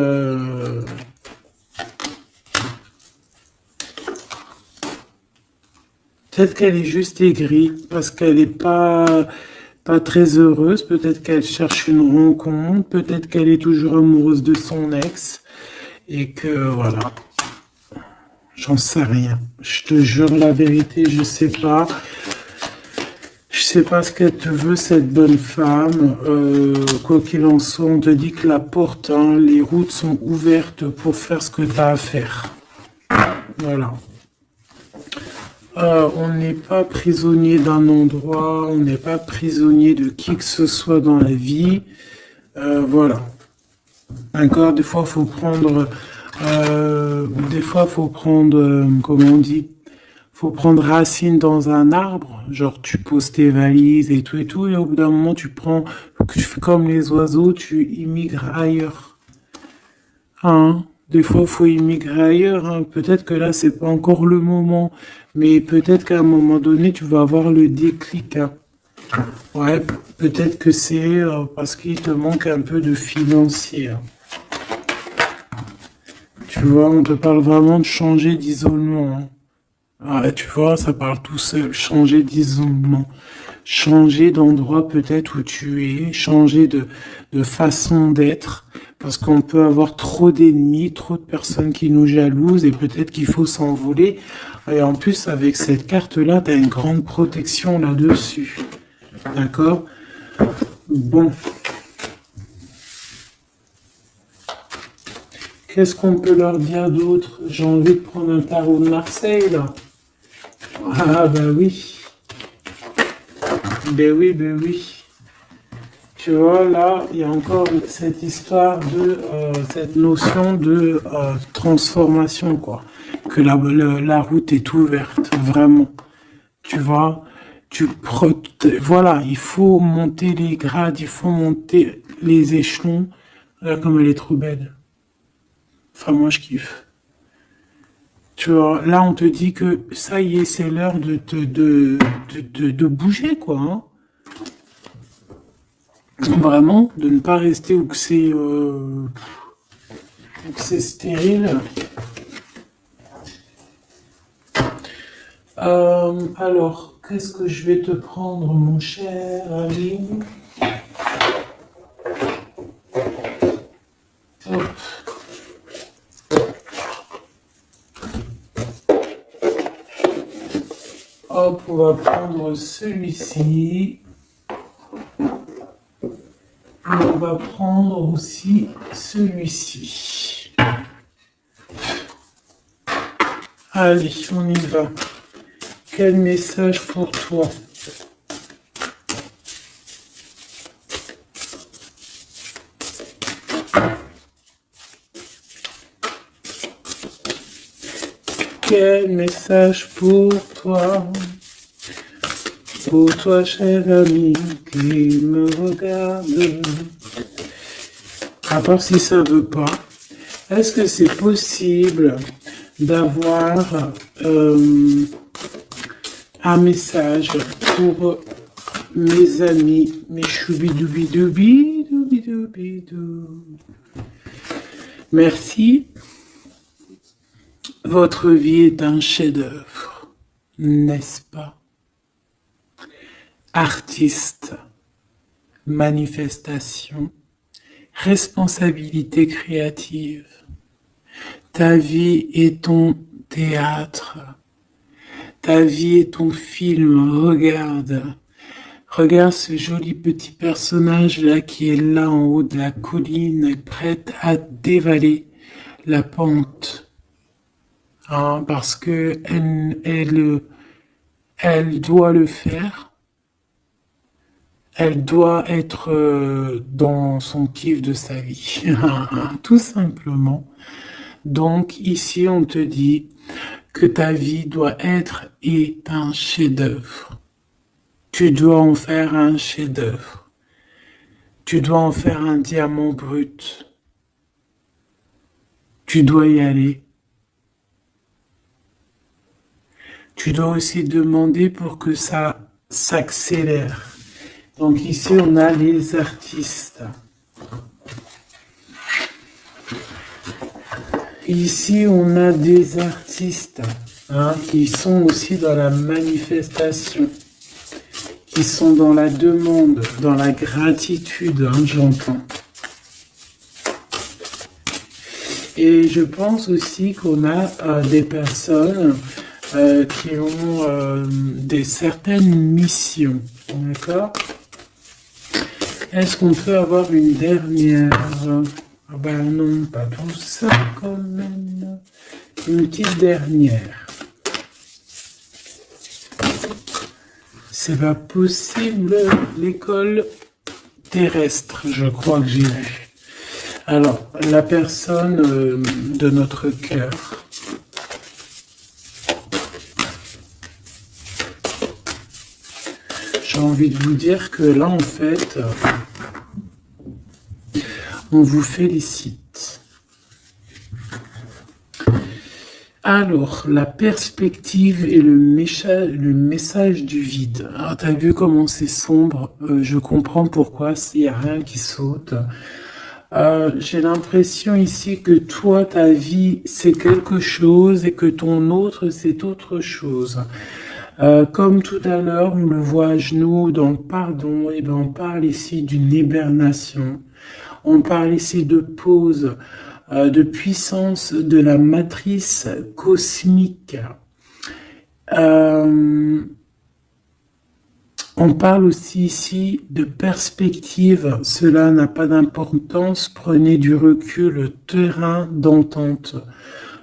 peut-être qu'elle est juste aigrie, parce qu'elle n'est pas très heureuse, peut-être qu'elle cherche une rencontre, peut-être qu'elle est toujours amoureuse de son ex, et que voilà, j'en sais rien. Je te jure la vérité, je sais pas. Je sais pas ce qu'elle te veut, cette bonne femme. Quoi qu'il en soit, on te dit que la porte, hein, les routes sont ouvertes pour faire ce que tu as à faire. Voilà. On n'est pas prisonnier d'un endroit, on n'est pas prisonnier de qui que ce soit dans la vie. Voilà. D'accord, des fois, faut prendre, comment on dit, faut prendre racine dans un arbre. Genre, tu poses tes valises et tout, et au bout d'un moment, tu fais comme les oiseaux, tu immigres ailleurs. Hein? Des fois, faut immigrer ailleurs, hein. Peut-être que là, c'est pas encore le moment, mais peut-être qu'à un moment donné, tu vas avoir le déclic, hein. Ouais, peut-être que c'est parce qu'il te manque un peu de financier, hein. Tu vois, on te parle vraiment de changer d'isolement, hein. Ah, tu vois, ça parle tout seul. Changer d'isolement. Changer d'endroit peut-être où tu es. Changer de façon d'être. Parce qu'on peut avoir trop d'ennemis, trop de personnes qui nous jalousent et peut-être qu'il faut s'envoler. Et en plus, avec cette carte-là, tu as une grande protection là-dessus. D'accord? Bon. Qu'est-ce qu'on peut leur dire d'autre? J'ai envie de prendre un tarot de Marseille, là. Ah, ben oui. Ben oui, ben oui. Tu vois, là, il y a encore cette histoire cette notion de transformation, quoi. Que la route est ouverte, vraiment. Tu vois, voilà, il faut monter les grades, il faut monter les échelons. Regarde comme elle est trop belle. Enfin, moi, je kiffe. Tu vois, là, on te dit que ça y est, c'est l'heure de bouger, quoi, hein. Vraiment, de ne pas rester où que c'est stérile. Alors, qu'est-ce que je vais te prendre, mon cher ami? Hop. Hop, on va prendre celui-ci. On va prendre aussi celui-ci. Allez, on y va. Quel message pour toi? Quel message pour toi? Pour toi, cher ami, qui me regarde. À part si ça veut pas. Est-ce que c'est possible d'avoir un message pour mes amis, mes choubidoubidoubis, doubidoubidoubidou. Merci. Votre vie est un chef-d'œuvre, n'est-ce pas? Artiste, manifestation, responsabilité créative. Ta vie est ton théâtre. Ta vie est ton film. Regarde. Regarde ce joli petit personnage-là qui est là en haut de la colline, prête à dévaler la pente. Hein, parce que elle doit le faire. Elle doit être dans son kiff de sa vie, tout simplement. Donc ici, on te dit que ta vie doit être un chef-d'œuvre. Tu dois en faire un chef-d'œuvre. Tu dois en faire un diamant brut. Tu dois y aller. Tu dois aussi demander pour que ça s'accélère. Donc ici, on a les artistes. Ici, on a des artistes qui sont aussi dans la manifestation, qui sont dans la demande, dans la gratitude, j'entends. Et je pense aussi qu'on a des personnes qui ont certaines missions, d'accord? Est-ce qu'on peut avoir une dernière? Ah ben non, pas tout ça quand même. Une petite dernière. C'est pas possible. L'école terrestre, je crois que j'ai vu. Alors, la personne de notre cœur. J'ai envie de vous dire que là, en fait, on vous félicite. Alors, la perspective et le message du vide. Alors, t'as vu comment c'est sombre, je comprends pourquoi, s'il n'y a rien qui saute. J'ai l'impression ici que toi, ta vie, c'est quelque chose et que ton autre, c'est autre chose. Comme tout à l'heure, on le voit à genoux dans le pardon, et ben on parle ici d'une hibernation. On parle ici de pause, de puissance de la matrice cosmique. On parle aussi ici de perspective. Cela n'a pas d'importance. Prenez du recul, terrain d'entente.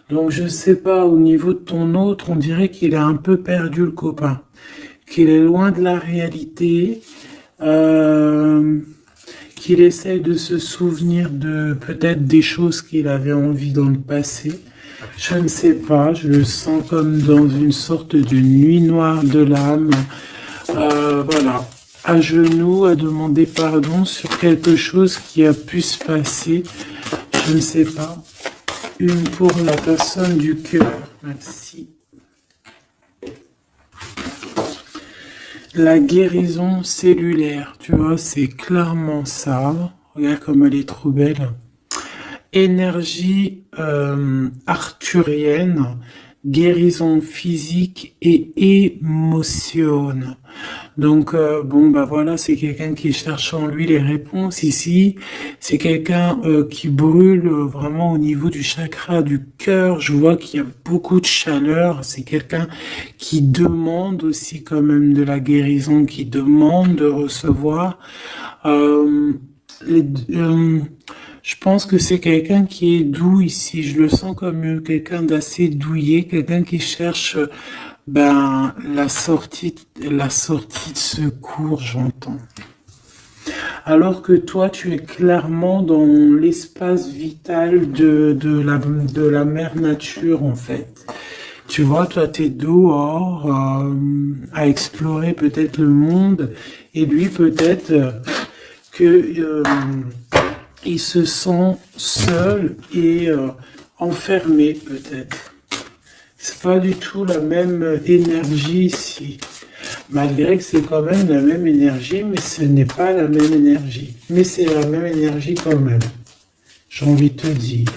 Donc je sais pas, au niveau de ton autre, on dirait qu'il a un peu perdu le copain, qu'il est loin de la réalité, qu'il essaye de se souvenir de peut-être des choses qu'il avait envie dans le passé. Je ne sais pas, je le sens comme dans une sorte de nuit noire de l'âme. Voilà, à genoux, à demander pardon sur quelque chose qui a pu se passer. Je ne sais pas. Une pour la personne du cœur. Merci. La guérison cellulaire, tu vois, c'est clairement ça. Regarde comme elle est trop belle. Énergie arthurienne guérison physique et émotion. Donc, bon, bah voilà, c'est quelqu'un qui cherche en lui les réponses ici. C'est quelqu'un qui brûle vraiment au niveau du chakra du cœur. Je vois qu'il y a beaucoup de chaleur. C'est quelqu'un qui demande aussi quand même de la guérison, qui demande de recevoir. Euh, les- euh, je pense que c'est quelqu'un qui est doux ici. Je le sens comme quelqu'un d'assez douillet, quelqu'un qui cherche ben la sortie de secours, j'entends. Alors que toi, tu es clairement dans l'espace vital de la mère nature, en fait. Tu vois, toi, t'es dehors à explorer peut-être le monde, et lui, peut-être que il se sent seul et enfermé, peut-être. C'est pas du tout la même énergie ici. Malgré que c'est quand même la même énergie, mais ce n'est pas la même énergie. Mais c'est la même énergie quand même. J'ai envie de te dire.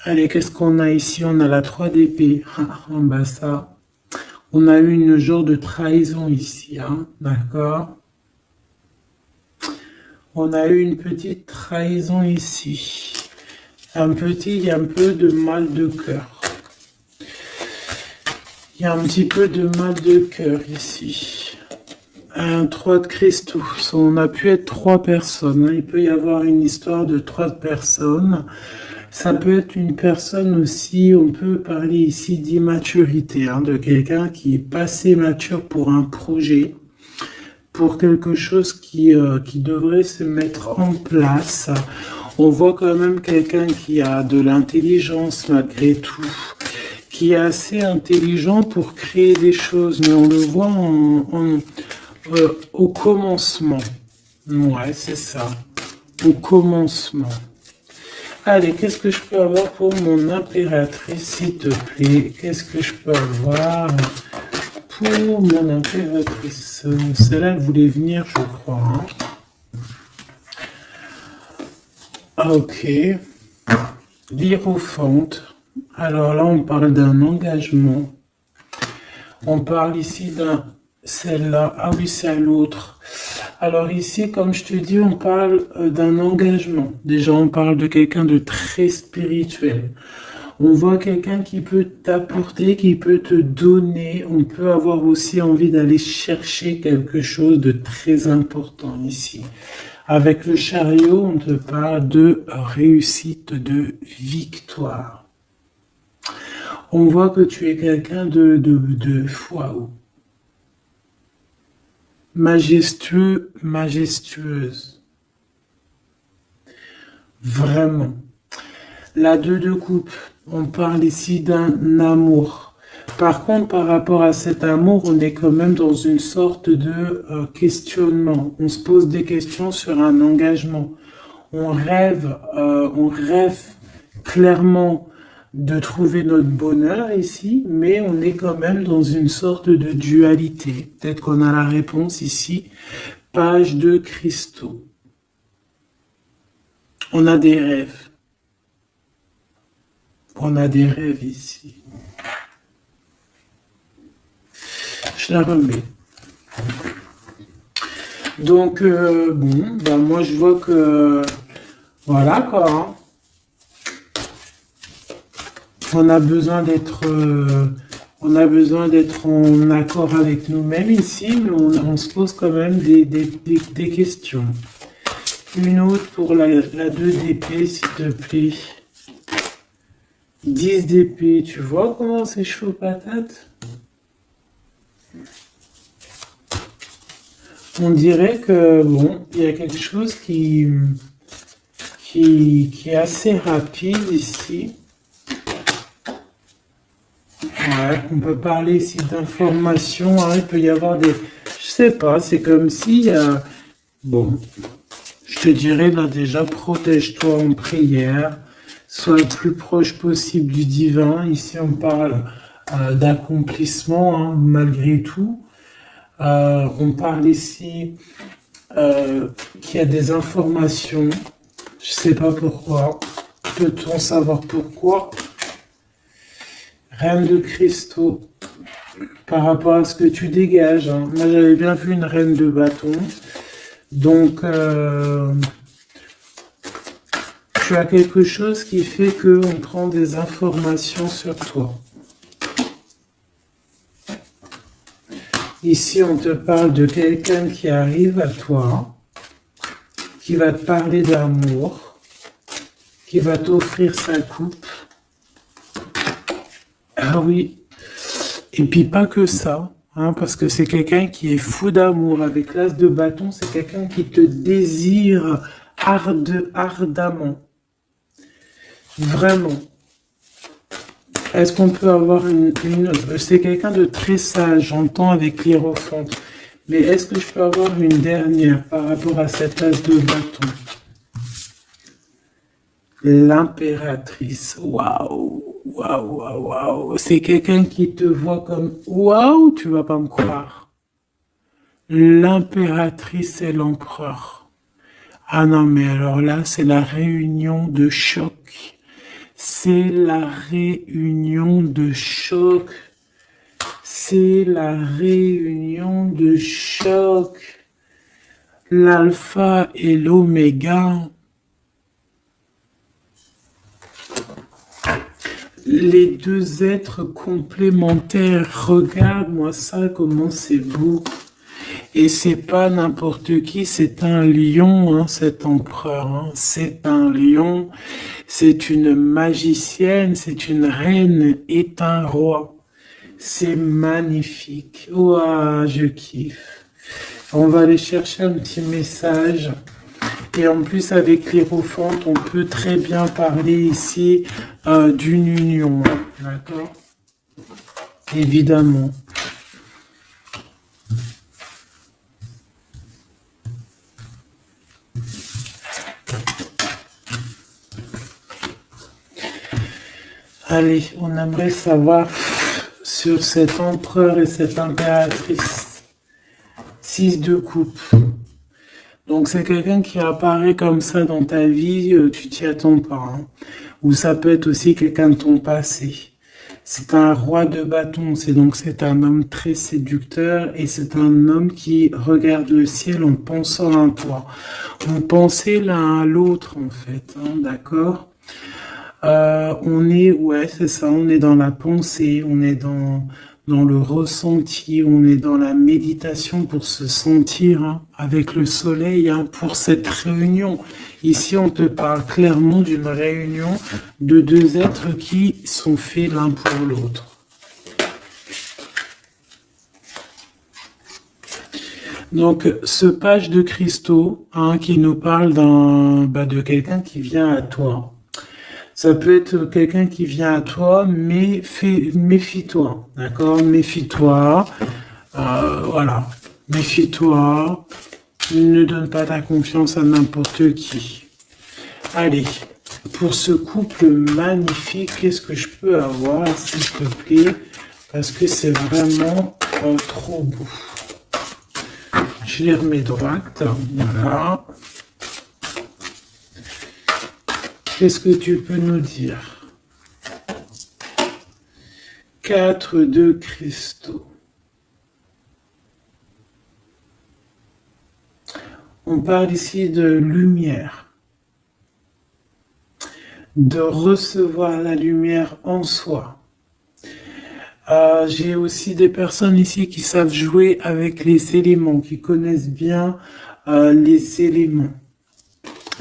Allez, qu'est-ce qu'on a ici? On a la 3 d'épée. Ah, bah ça. On a eu une genre de trahison ici, hein. D'accord? On a eu une petite trahison ici. Il y a un peu de mal de cœur. Il y a un petit peu de mal de cœur ici. Un 3 de cristaux. On a pu être 3 personnes, hein. Il peut y avoir une histoire de 3 personnes. Ça peut être une personne aussi, on peut parler ici d'immaturité, hein, de quelqu'un qui est passé mature pour un projet, pour quelque chose qui devrait se mettre en place. On voit quand même quelqu'un qui a de l'intelligence malgré tout, qui est assez intelligent pour créer des choses, mais on le voit au commencement. Ouais, c'est ça. Au commencement. Allez, qu'est-ce que je peux avoir pour mon impératrice, s'il te plaît? Qu'est-ce que je peux avoir pour mon impératrice? Celle-là, elle voulait venir, je crois, hein. Ah, ok. L'Hiérophante. Alors là, on parle d'un engagement. On parle ici d'un... Celle-là. Ah oui, c'est à l'autre. Alors ici, comme je te dis, on parle d'un engagement. Déjà, on parle de quelqu'un de très spirituel. On voit quelqu'un qui peut t'apporter, qui peut te donner. On peut avoir aussi envie d'aller chercher quelque chose de très important ici. Avec le chariot, on te parle de réussite, de victoire. On voit que tu es quelqu'un de waouh, majestueux, majestueuse. Vraiment. La 2 de coupe, on parle ici d'un amour. Par contre, par rapport à cet amour, on est quand même dans une sorte de questionnement. On se pose des questions sur un engagement. On rêve clairement de trouver notre bonheur ici, mais on est quand même dans une sorte de dualité. Peut-être qu'on a la réponse ici. Page de cristaux. On a des rêves. On a des rêves ici. Je la remets. Donc, bon, ben moi je vois que, voilà quoi, hein. On a besoin d'être en accord avec nous-mêmes ici, mais on se pose quand même des questions. Une autre pour la 2 d'épée, s'il te plaît. 10 d'épée, tu vois comment c'est chaud patate? On dirait que, bon, il y a quelque chose qui est assez rapide ici. Ouais, on peut parler ici d'informations, hein, il peut y avoir des... Je sais pas, c'est comme si... bon, je te dirais là déjà, protège-toi en prière, sois le plus proche possible du divin. Ici, on parle d'accomplissement, hein, malgré tout. On parle ici qu'il y a des informations. Je sais pas pourquoi. Peut-on savoir pourquoi? Reine de cristaux. Par rapport à ce que tu dégages, hein. Moi, j'avais bien vu une reine de bâton. Donc, tu as quelque chose qui fait qu'on prend des informations sur toi. Ici, on te parle de quelqu'un qui arrive à toi, qui va te parler d'amour, qui va t'offrir sa coupe. Ah oui. Et puis pas que ça, hein, parce que c'est quelqu'un qui est fou d'amour. Avec l'as de bâton, c'est quelqu'un qui te désire ardemment. Vraiment. Est-ce qu'on peut avoir c'est quelqu'un de très sage, j'entends avec l'hiérophante. Mais est-ce que je peux avoir une dernière par rapport à cette as de bâton? L'impératrice. Waouh, waouh, waouh, waouh. C'est quelqu'un qui te voit comme waouh, tu vas pas me croire. L'impératrice et l'empereur. Ah non, mais alors là, c'est la réunion de choc. C'est la réunion de choc. C'est la réunion de choc. L'alpha et l'oméga. Les deux êtres complémentaires. Regarde-moi ça, comment c'est beau. Et c'est pas n'importe qui, c'est un lion, hein, cet empereur. Hein. C'est un lion, c'est une magicienne, c'est une reine et un roi. C'est magnifique. Ouah, je kiffe. On va aller chercher un petit message. Et en plus, avec l'hiérophante, on peut très bien parler ici d'une union. D'accord? Évidemment. Allez, on aimerait savoir sur cet empereur et cette impératrice. 6 de coupe. Donc c'est quelqu'un qui apparaît comme ça dans ta vie, tu t'y attends pas. Hein. Ou ça peut être aussi quelqu'un de ton passé. C'est un roi de bâton, c'est un homme très séducteur et c'est un homme qui regarde le ciel en pensant à toi. Vous pensez l'un à l'autre en fait, hein, d'accord? Ouais, c'est ça, on est dans la pensée, on est dans le ressenti, on est dans la méditation pour se sentir hein, avec le soleil hein, pour cette réunion. Ici, on te parle clairement d'une réunion de deux êtres qui sont faits l'un pour l'autre. Donc, ce page de cristaux hein, qui nous parle de quelqu'un qui vient à toi. Ça peut être quelqu'un qui vient à toi, mais méfie-toi, d'accord? Méfie-toi, voilà. Méfie-toi, ne donne pas ta confiance à n'importe qui. Allez, pour ce couple magnifique, qu'est-ce que je peux avoir, s'il te plaît? Parce que c'est vraiment trop beau. Je les remets droite, voilà. Qu'est-ce que tu peux nous dire? 4 de cristaux. On parle ici de lumière. De recevoir la lumière en soi. J'ai aussi des personnes ici qui savent jouer avec les éléments, qui connaissent bien les éléments.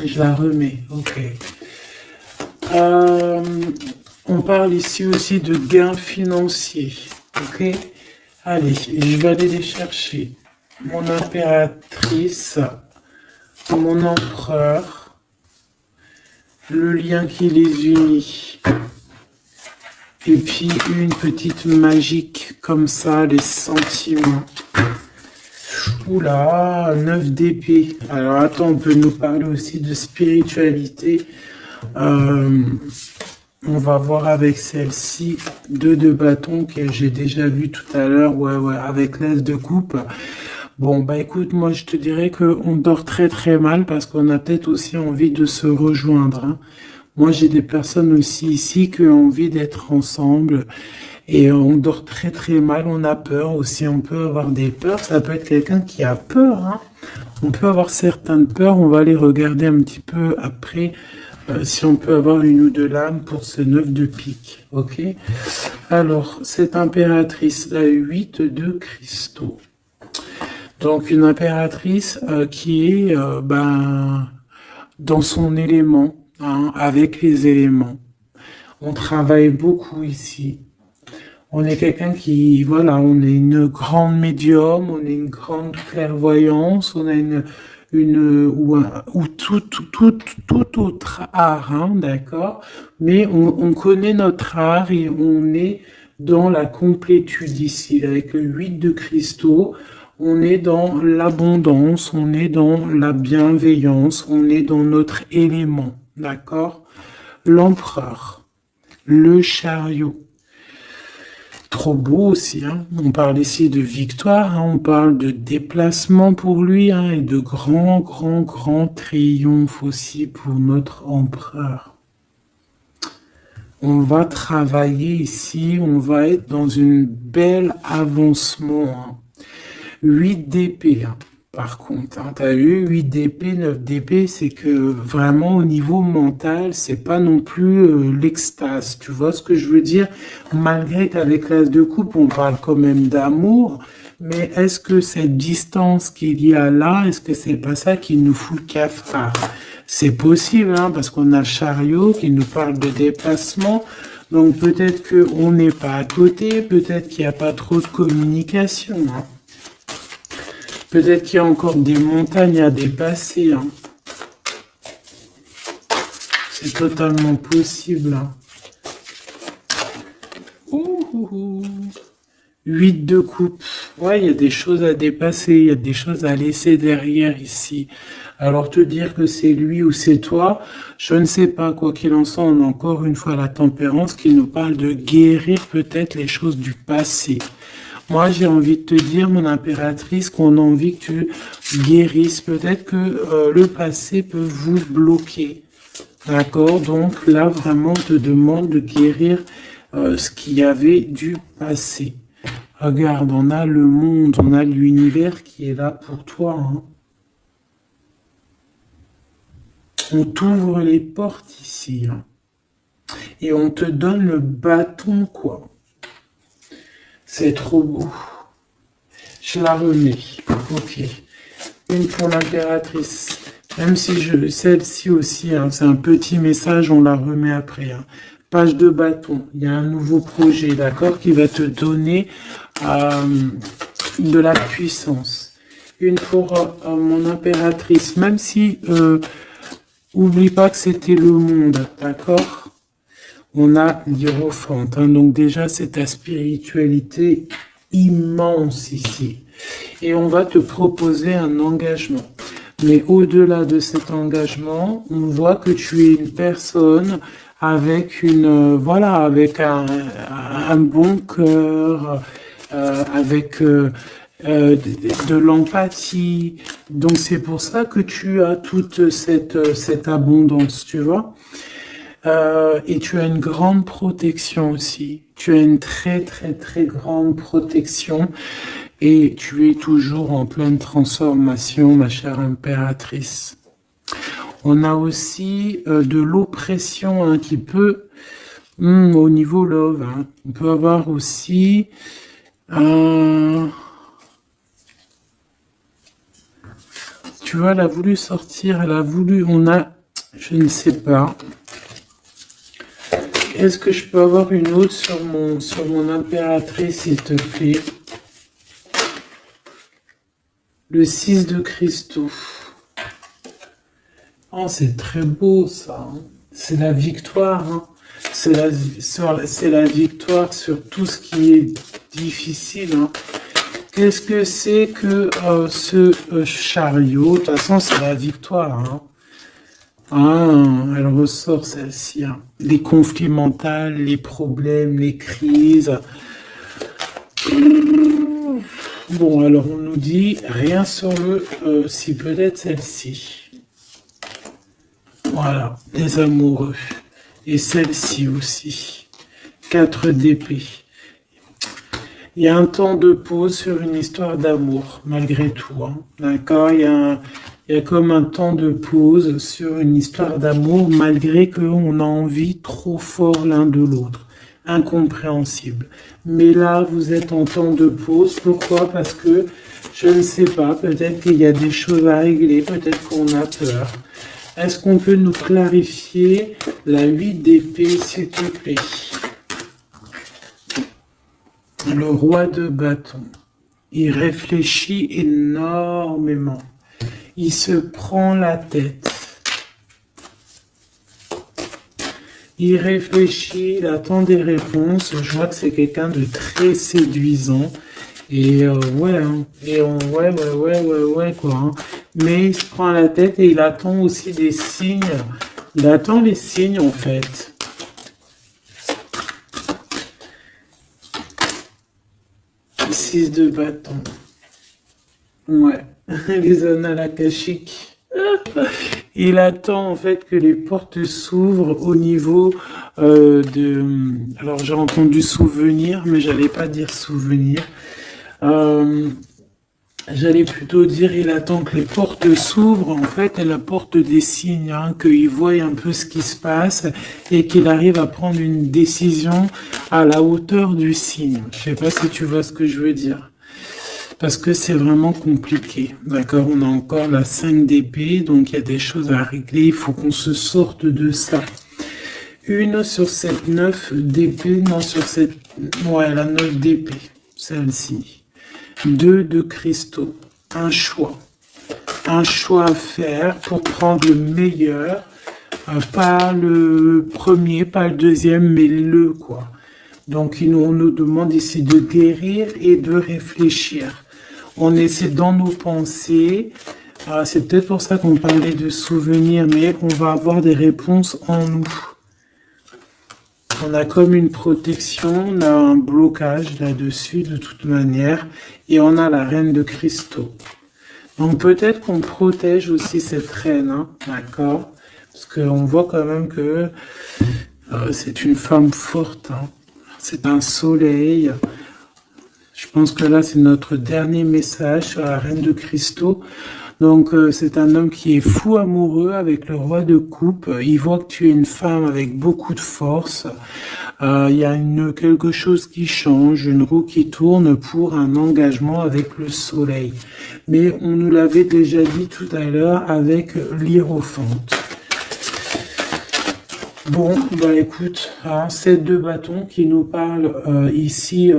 Je la remets, ok. On parle ici aussi de gains financiers, ok? Allez, je vais aller les chercher. Mon impératrice, mon empereur, le lien qui les unit. Et puis une petite magique comme ça, les sentiments. Oula, 9 d'épée. Alors attends, on peut nous parler aussi de spiritualité. On va voir avec celle-ci, 2 de bâton que j'ai déjà vu tout à l'heure, ouais, avec l'as de coupe. Bon, bah écoute, moi je te dirais qu'on dort très très mal parce qu'on a peut-être aussi envie de se rejoindre. Hein. Moi j'ai des personnes aussi ici qui ont envie d'être ensemble Et on dort très très mal, on a peur aussi, on peut avoir des peurs, ça peut être quelqu'un qui a peur, hein. On peut avoir certaines peurs, on va aller regarder un petit peu après si on peut avoir une ou deux lames pour ce 9 de pique, ok? Alors, cette impératrice, la 8 de cristaux. Donc, une impératrice qui est dans son élément, hein, avec les éléments. On travaille beaucoup ici. On est quelqu'un qui, voilà, on est une grande médium, on est une grande clairvoyance, on a ou tout autre art, hein, d'accord? Mais on connaît notre art et on est dans la complétude ici. Avec le 8 de cristaux, on est dans l'abondance, on est dans la bienveillance, on est dans notre élément, d'accord? L'empereur, le chariot. Trop beau aussi, hein. On parle ici de victoire, hein. On parle de déplacement pour lui, hein, et de grand triomphe aussi pour notre empereur. On va travailler ici, on va être dans une belle avancement, hein. 8 d'épée, hein. Par contre, hein, t'as eu 8 d'épée, 9 d'épée, c'est que vraiment au niveau mental, c'est pas non plus l'extase. Tu vois ce que je veux dire? Malgré qu'avec l'as de coupe, on parle quand même d'amour, mais est-ce que cette distance qu'il y a là, est-ce que c'est pas ça qui nous fout le cafard? C'est possible, hein, parce qu'on a le chariot qui nous parle de déplacement. Donc peut-être qu'on n'est pas à côté, peut-être qu'il n'y a pas trop de communication, hein. Peut-être qu'il y a encore des montagnes à dépasser, hein. C'est totalement possible, hein. 8 de coupe. Ouais, il y a des choses à dépasser, il y a des choses à laisser derrière ici. Alors te dire que c'est lui ou c'est toi, je ne sais pas. Quoi qu'il en soit, on a encore une fois la tempérance qui nous parle de guérir peut-être les choses du passé. Moi, j'ai envie de te dire, mon impératrice, qu'on a envie que tu guérisses. Peut-être que le passé peut vous bloquer. D'accord? Donc là, vraiment, on te demande de guérir ce qu'il y avait du passé. Regarde, on a le monde, on a l'univers qui est là pour toi, hein. On t'ouvre les portes ici, hein. Et on te donne le bâton, quoi. C'est trop beau. Je la remets. Ok. Une pour l'impératrice. Même si celle-ci aussi, hein, c'est un petit message, on la remet après, hein. Page de bâton. Il y a un nouveau projet, d'accord, qui va te donner de la puissance. Une pour mon impératrice. Même si, oublie pas que c'était le monde, d'accord? On a l'Hiérophante, hein, donc déjà c'est ta spiritualité immense ici. Et on va te proposer un engagement. Mais au-delà de cet engagement, on voit que tu es une personne avec avec un bon cœur, avec de l'empathie. Donc c'est pour ça que tu as toute cette abondance, tu vois. Et tu as une grande protection aussi. Tu as une très grande protection et tu es toujours en pleine transformation, ma chère impératrice. On a aussi de l'oppression, hein, qui peut, au niveau love, hein, on peut avoir aussi tu vois, elle a voulu sortir, je ne sais pas. Est-ce que je peux avoir une autre sur mon impératrice, s'il te plaît? Le 6 de cristaux. Oh, c'est très beau, ça, hein. C'est la victoire, hein. C'est la victoire sur tout ce qui est difficile, hein. Qu'est-ce que c'est que ce chariot? De toute façon, c'est la victoire, hein. Ah, elle ressort celle-ci, hein. Les conflits mentaux, les problèmes, les crises. Bon, alors on nous dit rien sur si peut-être celle-ci. Voilà, les amoureux. Et celle-ci aussi. 4 d'épée. Il y a un temps de pause sur une histoire d'amour, malgré tout, hein. D'accord? Il y a comme un temps de pause sur une histoire d'amour, malgré qu'on a envie trop fort l'un de l'autre. Incompréhensible. Mais là, vous êtes en temps de pause. Pourquoi? Parce que, je ne sais pas, peut-être qu'il y a des choses à régler, peut-être qu'on a peur. Est-ce qu'on peut nous clarifier la 8 d'épée, s'il te plaît? Le roi de bâton. Il réfléchit énormément. Il se prend la tête. Il réfléchit, il attend des réponses. Je vois que c'est quelqu'un de très séduisant. Et ouais, hein. Ouais, quoi. Hein. Mais il se prend la tête et il attend aussi des signes. Il attend les signes, en fait. Six de bâton. Ouais, les annales akashiques. Il attend en fait que les portes s'ouvrent au niveau Alors j'ai entendu souvenir, mais j'allais pas dire souvenir. J'allais plutôt dire il attend que les portes s'ouvrent, en fait, et la porte des signes, hein, qu'il voie un peu ce qui se passe et qu'il arrive à prendre une décision à la hauteur du signe. Je sais pas si tu vois ce que je veux dire. Parce que c'est vraiment compliqué. D'accord? On a encore la 5 d'épée, donc il y a des choses à régler. Il faut qu'on se sorte de ça. Une sur cette 9 d'épée, non, sur cette... Ouais, la 9 d'épée, celle-ci. 2 de cristaux. Un choix. Un choix à faire pour prendre le meilleur. Pas le premier, pas le deuxième, mais le quoi. Donc, on nous demande ici de guérir et de réfléchir. On essaie dans nos pensées. C'est peut-être pour ça qu'on parlait de souvenirs, mais on va avoir des réponses en nous. On a comme une protection, on a un blocage là-dessus de toute manière, et on a la reine de cristaux. Donc peut-être qu'on protège aussi cette reine, hein, d'accord? Parce qu'on voit quand même que c'est une femme forte, hein. C'est un soleil. Je pense que là, c'est notre dernier message sur la reine de cristaux. Donc, c'est un homme qui est fou amoureux avec le roi de coupe. Il voit que tu es une femme avec beaucoup de force. Il y a quelque chose qui change, une roue qui tourne pour un engagement avec le soleil. Mais on nous l'avait déjà dit tout à l'heure avec l'hiérophante. Bon, bah écoute, hein, 7 de bâton qui nous parle ici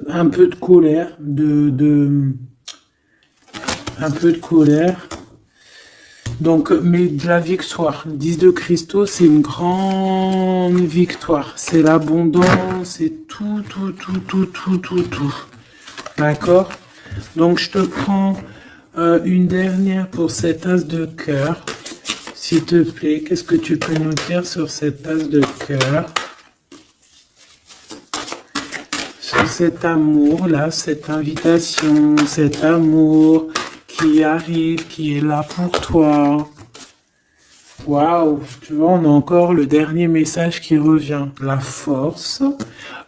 un peu de colère, un peu de colère. Donc, mais de la victoire. 10 de cristaux, c'est une grande victoire. C'est l'abondance, c'est tout. D'accord? Donc, je te prends une dernière pour cet as de cœur. S'il te plaît, qu'est-ce que tu peux nous dire sur cet as de cœur? Sur cet amour-là, cette invitation, cet amour qui arrive, qui est là pour toi. Waouh, tu vois, on a encore le dernier message qui revient. La force,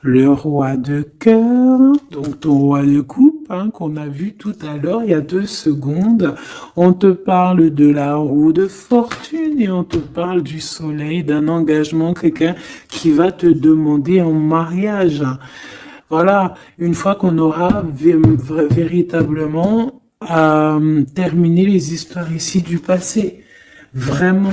le roi de cœur, donc ton roi de coupe, hein, qu'on a vu tout à l'heure, il y a 2 secondes. On te parle de la roue de fortune et on te parle du soleil, d'un engagement, quelqu'un qui va te demander en mariage. Voilà, une fois qu'on aura véritablement terminé les histoires ici du passé. Vraiment.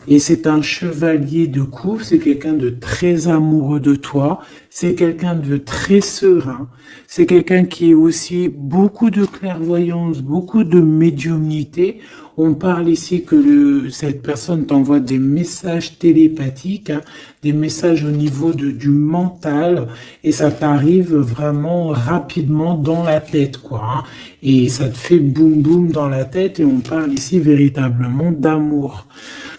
Et c'est un chevalier de coupe, c'est quelqu'un de très amoureux de toi, c'est quelqu'un de très serein, c'est quelqu'un qui est aussi beaucoup de clairvoyance, beaucoup de médiumnité. On parle ici que cette personne t'envoie des messages télépathiques, hein, des messages au niveau du mental, et ça t'arrive vraiment rapidement dans la tête, quoi. Hein, et ça te fait boum boum dans la tête, et on parle ici véritablement d'amour.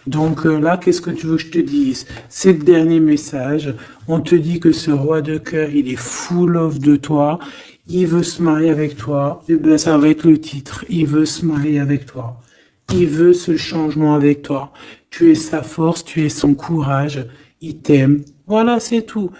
Donc là, qu'est-ce que tu veux que je te dise? C'est le dernier message. On te dit que ce roi de cœur, il est full of de toi. Il veut se marier avec toi. Et ben, ça va être le titre. Il veut se marier avec toi. Il veut ce changement avec toi. Tu es sa force, tu es son courage. Il t'aime. Voilà, c'est tout.